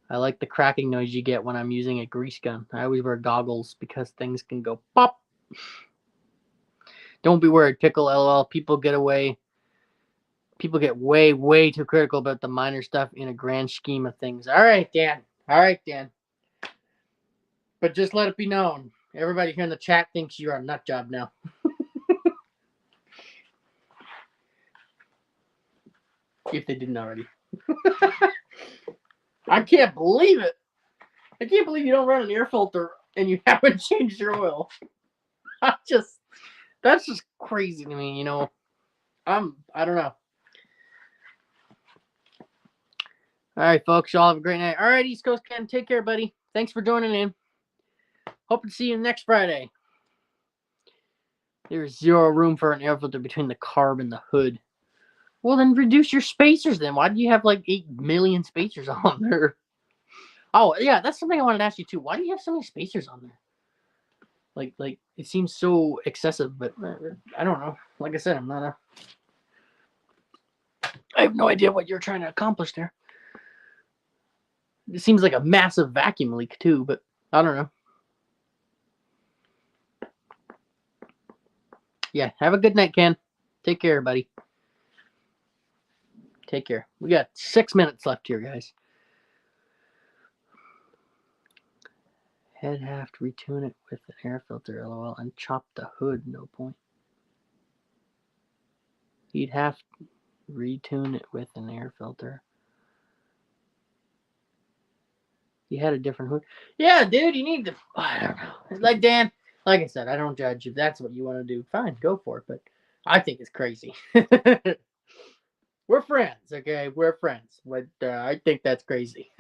I like the cracking noise you get when I'm using a grease gun. I always wear goggles because things can go pop. Don't be worried, Pickle LOL. People get way too critical about the minor stuff in a grand scheme of things. All right, Dan. But just let it be known. Everybody here in the chat thinks you're a nut job now. If they didn't already. I can't believe it. I can't believe you don't run an air filter and you haven't changed your oil. That's just crazy to me, I don't know. All right, folks, y'all have a great night. All right, East Coast Ken, take care, buddy. Thanks for joining in. Hope to see you next Friday. There's zero room for an air filter between the carb and the hood. Well, then reduce your spacers then. Why do you have like 8 million spacers on there? Oh, yeah, that's something I wanted to ask you too. Why do you have so many spacers on there? Like it seems so excessive, but I don't know. Like I said, I have no idea what you're trying to accomplish there. It seems like a massive vacuum leak too, but I don't know. Yeah, have a good night, Ken. Take care, buddy. Take care. We got 6 minutes left here, guys. Head have to retune it with an air filter, lol, and chop the hood, no point. You'd have to retune it with an air filter. You had a different hood. Yeah, dude, you need to. I don't know. Like Dan, Like I said, I don't judge. If that's what you want to do, fine, go for it. But I think it's crazy. We're friends, okay? We're friends. But I think that's crazy.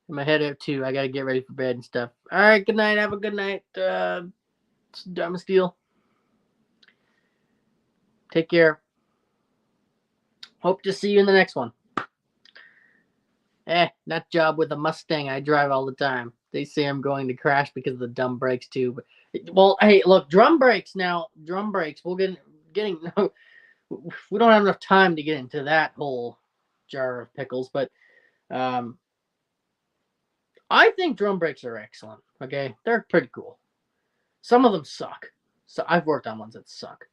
My head out too. I gotta get ready for bed and stuff. All right, good night. Have a good night. Dharma Steel. Take care. Hope to see you in the next one. That job with a Mustang I drive all the time. They say I'm going to crash because of the dumb brakes too. But well, hey, look, drum brakes now. Drum brakes. We'll getting. No, we don't have enough time to get into that whole jar of pickles. But um, I think drum brakes are excellent. Okay, they're pretty cool. Some of them suck. So I've worked on ones that suck.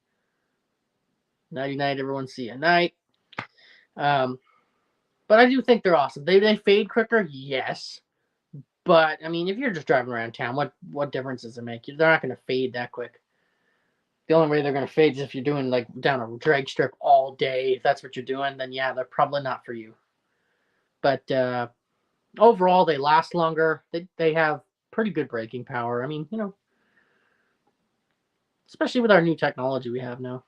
Nighty night, everyone. See you at night. Um, but I do think they're awesome. They fade quicker, yes. But I mean, if you're just driving around town, what difference does it make? They're not going to fade that quick. The only way they're going to fade is if you're doing like down a drag strip all day. If that's what you're doing, then yeah, they're probably not for you. But overall, they last longer. They have pretty good braking power. I mean, especially with our new technology we have now,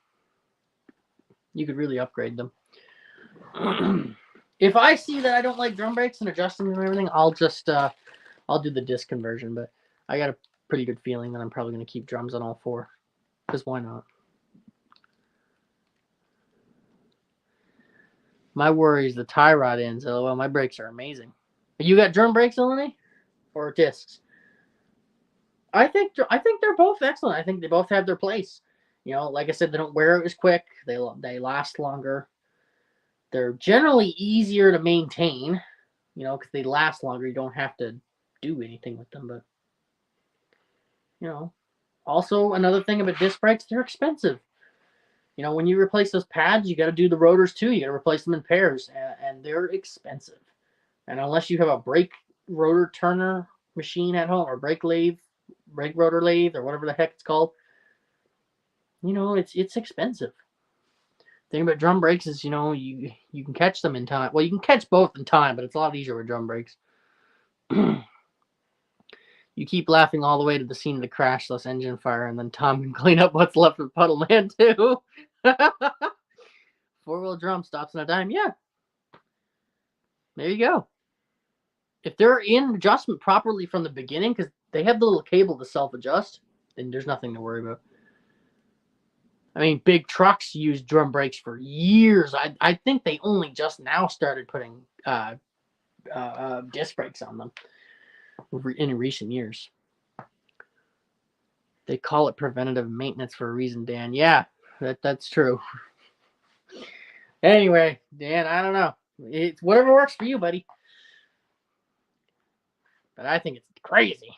you could really upgrade them. If I see that I don't like drum brakes and adjusting them and everything, I'll just I'll do the disc conversion. But I got a pretty good feeling that I'm probably going to keep drums on all four. Because why not? My worry is the tie rod ends. LOL, my brakes are amazing. You got drum brakes, Eleni? Or discs? I think they're both excellent. I think they both have their place. Like I said, they don't wear out as quick. They last longer. They're generally easier to maintain. Because they last longer. You don't have to do anything with them. But also another thing about disc brakes, they're expensive. When you replace those pads, you got to do the rotors too. You got to replace them in pairs, and they're expensive. And unless you have a brake rotor turner machine at home or brake rotor lathe, or whatever the heck it's called, it's expensive. The thing about drum brakes is, you can catch them in time. Well, you can catch both in time, but it's a lot easier with drum brakes. You keep laughing all the way to the scene of the crash, less engine fire, and then Tom can clean up what's left of Puddle Man too. Four-wheel drum stops on a dime. Yeah. There you go. If they're in adjustment properly from the beginning, because they have the little cable to self-adjust, then there's nothing to worry about. I mean, big trucks use drum brakes for years. I think they only just now started putting disc brakes on them in recent years. They call it preventative maintenance for a reason, Dan. Yeah, that's true. Anyway, Dan, I don't know. It's whatever works for you, buddy. But I think it's crazy.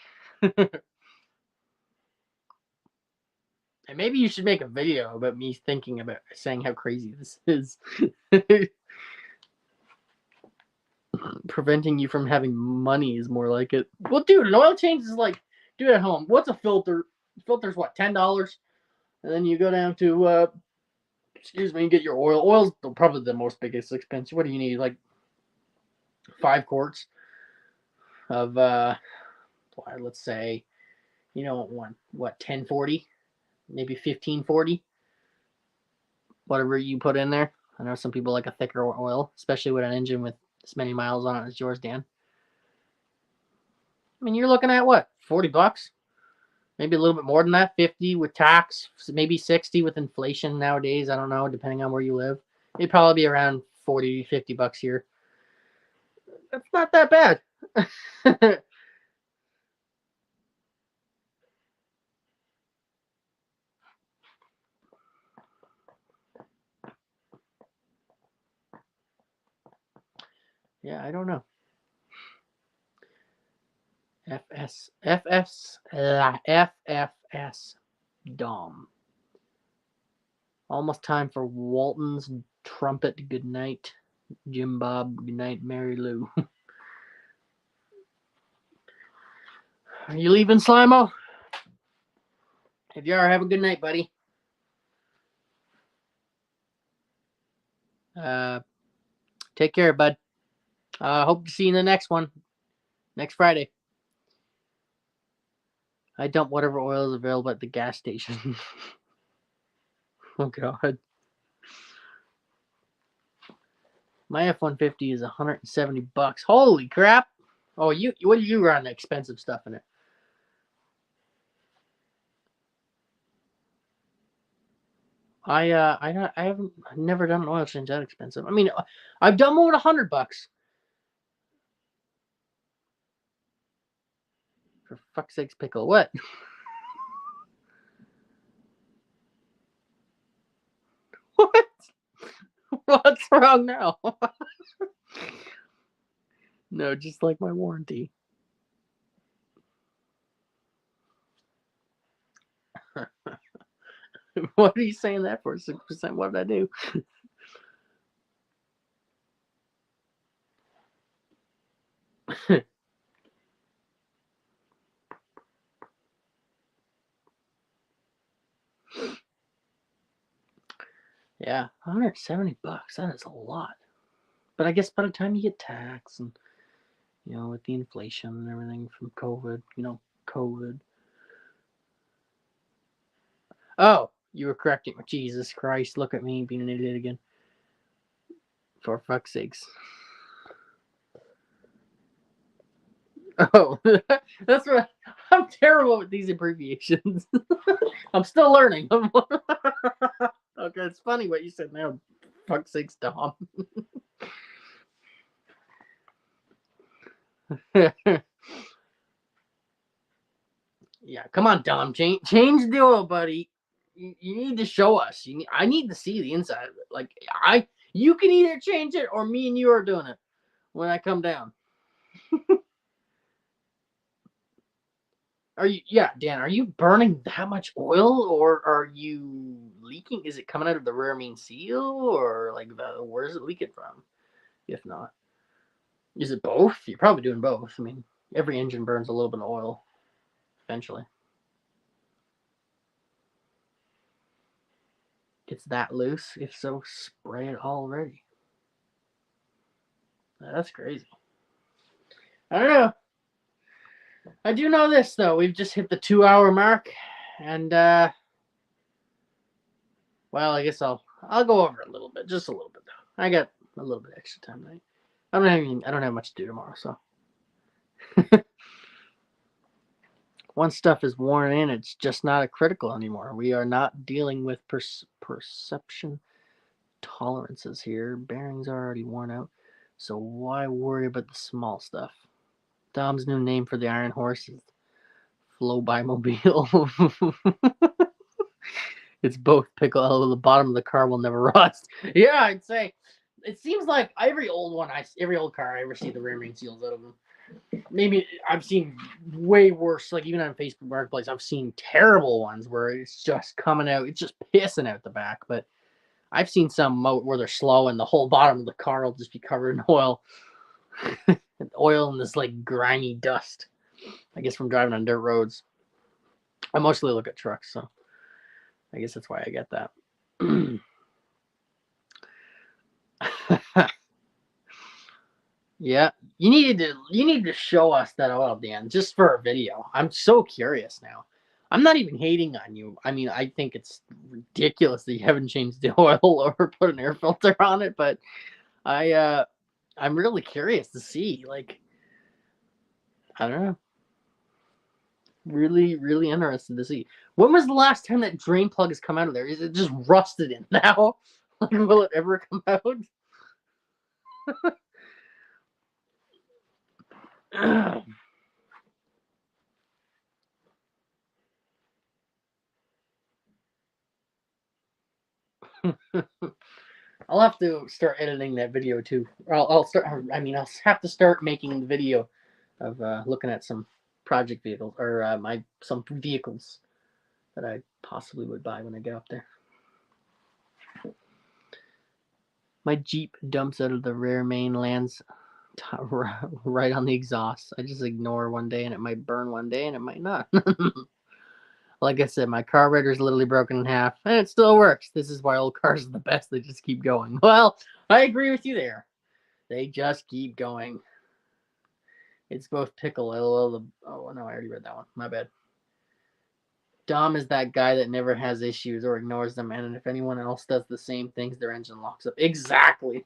And maybe you should make a video about me thinking about saying how crazy this is. Preventing you from having money is more like it. Well, dude, an oil change is like, do it at home. What's a filter? Filter's what, $10? And then you go down to, you get your oil. Oil's probably the most biggest expense. What do you need? Like 5 quarts of, let's say, what, 1040? Maybe 1540? Whatever you put in there. I know some people like a thicker oil, especially with an engine with as many miles on it as yours, Dan. I mean, you're looking at what, $40? Maybe a little bit more than that, 50 with tax, maybe 60 with inflation nowadays. I don't know, depending on where you live. It'd probably be around $40, $50 here. That's not that bad. Yeah, I don't know. FFS Dom. Almost time for Walton's trumpet. Good night, Jim Bob. Good night, Mary Lou. Are you leaving, Slimo? If you are, have a good night, buddy. Take care, bud. Hope to see you in the next one. Next Friday. I dump whatever oil is available at the gas station. Oh god. My F-150 is $170. Holy crap! Oh, what do you run? Expensive stuff in it. I haven't never done an oil change that expensive. I mean, I've done more than $100. For fuck's sakes, pickle. What? What? What's wrong now? No, just like my warranty. What are you saying that for? 6%? What did I do? Yeah, $170. That is a lot. But I guess by the time you get tax and with the inflation and everything from COVID, COVID. Oh, you were correcting me. Jesus Christ, look at me being an idiot again. For fuck's sakes. Oh, that's right. I'm terrible with these abbreviations. I'm still learning. Okay, it's funny what you said now. Fuck's sakes, Dom. Yeah, come on, Dom. Change the oil, buddy. You need to show us. I need to see the inside of it. Like you can either change it or me and you are doing it when I come down. Yeah, Dan, are you burning that much oil or are you leaking? Is it coming out of the rear main seal or like where's it leaking from? If not, is it both? You're probably doing both. I mean, every engine burns a little bit of oil eventually. It's that loose? If so, spray it already. That's crazy. I don't know. I do know this though. We've just hit the 2-hour mark, and well, I guess I'll go over a little bit, just a little bit though. I got a little bit extra time tonight. I don't have much to do tomorrow, so once stuff is worn in, it's just not a critical anymore. We are not dealing with perception tolerances here. Bearings are already worn out, so why worry about the small stuff? Dom's new name for the Iron Horse is Flow by Mobile. It's both pickle. The bottom of the car will never rust. Yeah, I'd say. It seems like every old car I ever see the rear main seals out of them. Maybe I've seen way worse. Like even on Facebook Marketplace, I've seen terrible ones where it's just coming out. It's just pissing out the back. But I've seen some where they're slow and the whole bottom of the car will just be covered in oil. Oil and this like grimy dust. I guess from driving on dirt roads. I mostly look at trucks, so I guess that's why I get that. Yeah, you need to show us that oil, Dan, just for a video. I'm so curious now. I'm not even hating on you. I mean, I think it's ridiculous that you haven't changed the oil or put an air filter on it, but I'm really curious to see. Like, I don't know. Really, really interested to see. When was the last time that drain plug has come out of there? Is it just rusted in now? Like, will it ever come out? I'll have to start editing that video too. I'll start. I mean, I'll have to start making the video of looking at some project vehicles or some vehicles that I possibly would buy when I get up there. My Jeep dumps out of the rear main, lands right on the exhaust. I just ignore one day and it might burn one day and it might not. Like I said, my carburetor's literally broken in half and it still works. This is why old cars are the best. They just keep going. Well, I agree with you there. They just keep going. It's both pickle. LOL. Oh, no, I already read that one. My bad. Dom is that guy that never has issues or ignores them, and if anyone else does the same things, their engine locks up. Exactly.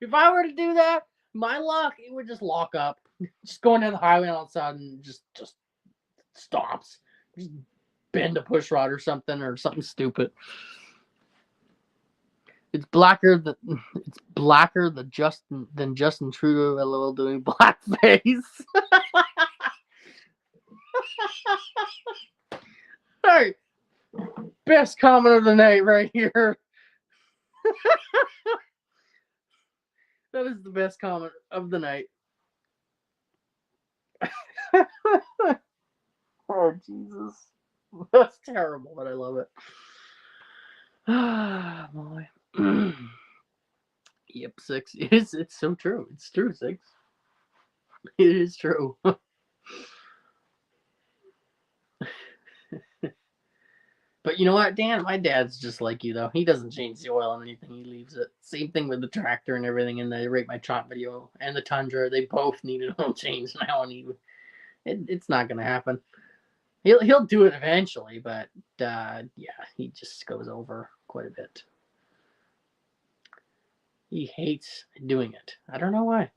If I were to do that, my lock, it would just lock up. Just going down the highway and all of a sudden just stops. Just bend a push rod or something stupid. It's blacker than Justin Trudeau LOL doing blackface. Hey, best comment of the night right here. That is the best comment of the night. Oh, Jesus. That's terrible, but I love it. Ah, boy. Yep, 6. It's so true. It's true, 6. It is true. But you know what, Dan? My dad's just like you, though. He doesn't change the oil on anything. He leaves it. Same thing with the tractor and everything. And I rate my chop video and the Tundra. They both need an oil change now, and it's not going to happen. He'll do it eventually, but yeah, he just goes over quite a bit. He hates doing it. I don't know why.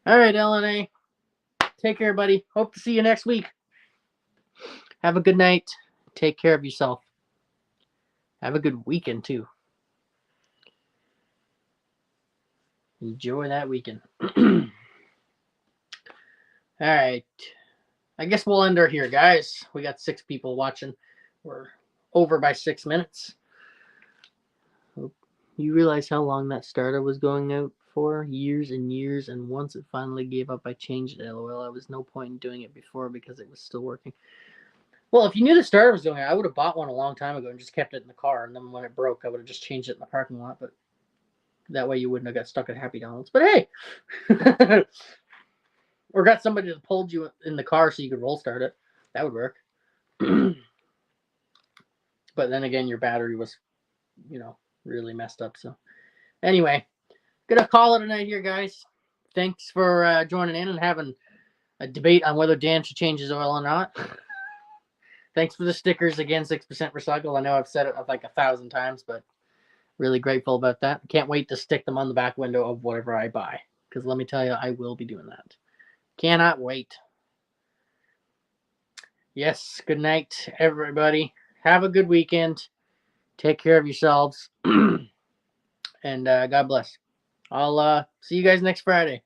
All right, LNA. Take care, buddy. Hope to see you next week. Have a good night. Take care of yourself. Have a good weekend, too. Enjoy that weekend. All right. I guess we'll end her here, guys. We got 6 people watching. We're over by 6 minutes. You realize how long that starter was going out for? Years and years, and once it finally gave up, I changed it, LOL. I was no point in doing it before because it was still working. Well, if you knew the starter was going out, I would have bought one a long time ago and just kept it in the car, and then when it broke, I would have just changed it in the parking lot, but that way you wouldn't have got stuck at Happy Donald's. But hey! Or got somebody that pulled you in the car so you could roll start it. That would work. But then again, your battery was, really messed up. So anyway, gonna call it a night here, guys. Thanks for joining in and having a debate on whether Dan should change his oil or not. Thanks for the stickers again, 6% recycled. I know I've said it like 1,000 times, but really grateful about that. Can't wait to stick them on the back window of whatever I buy, because let me tell you, I will be doing that. Cannot wait. Yes, good night, everybody. Have a good weekend. Take care of yourselves. And God bless. I'll see you guys next Friday.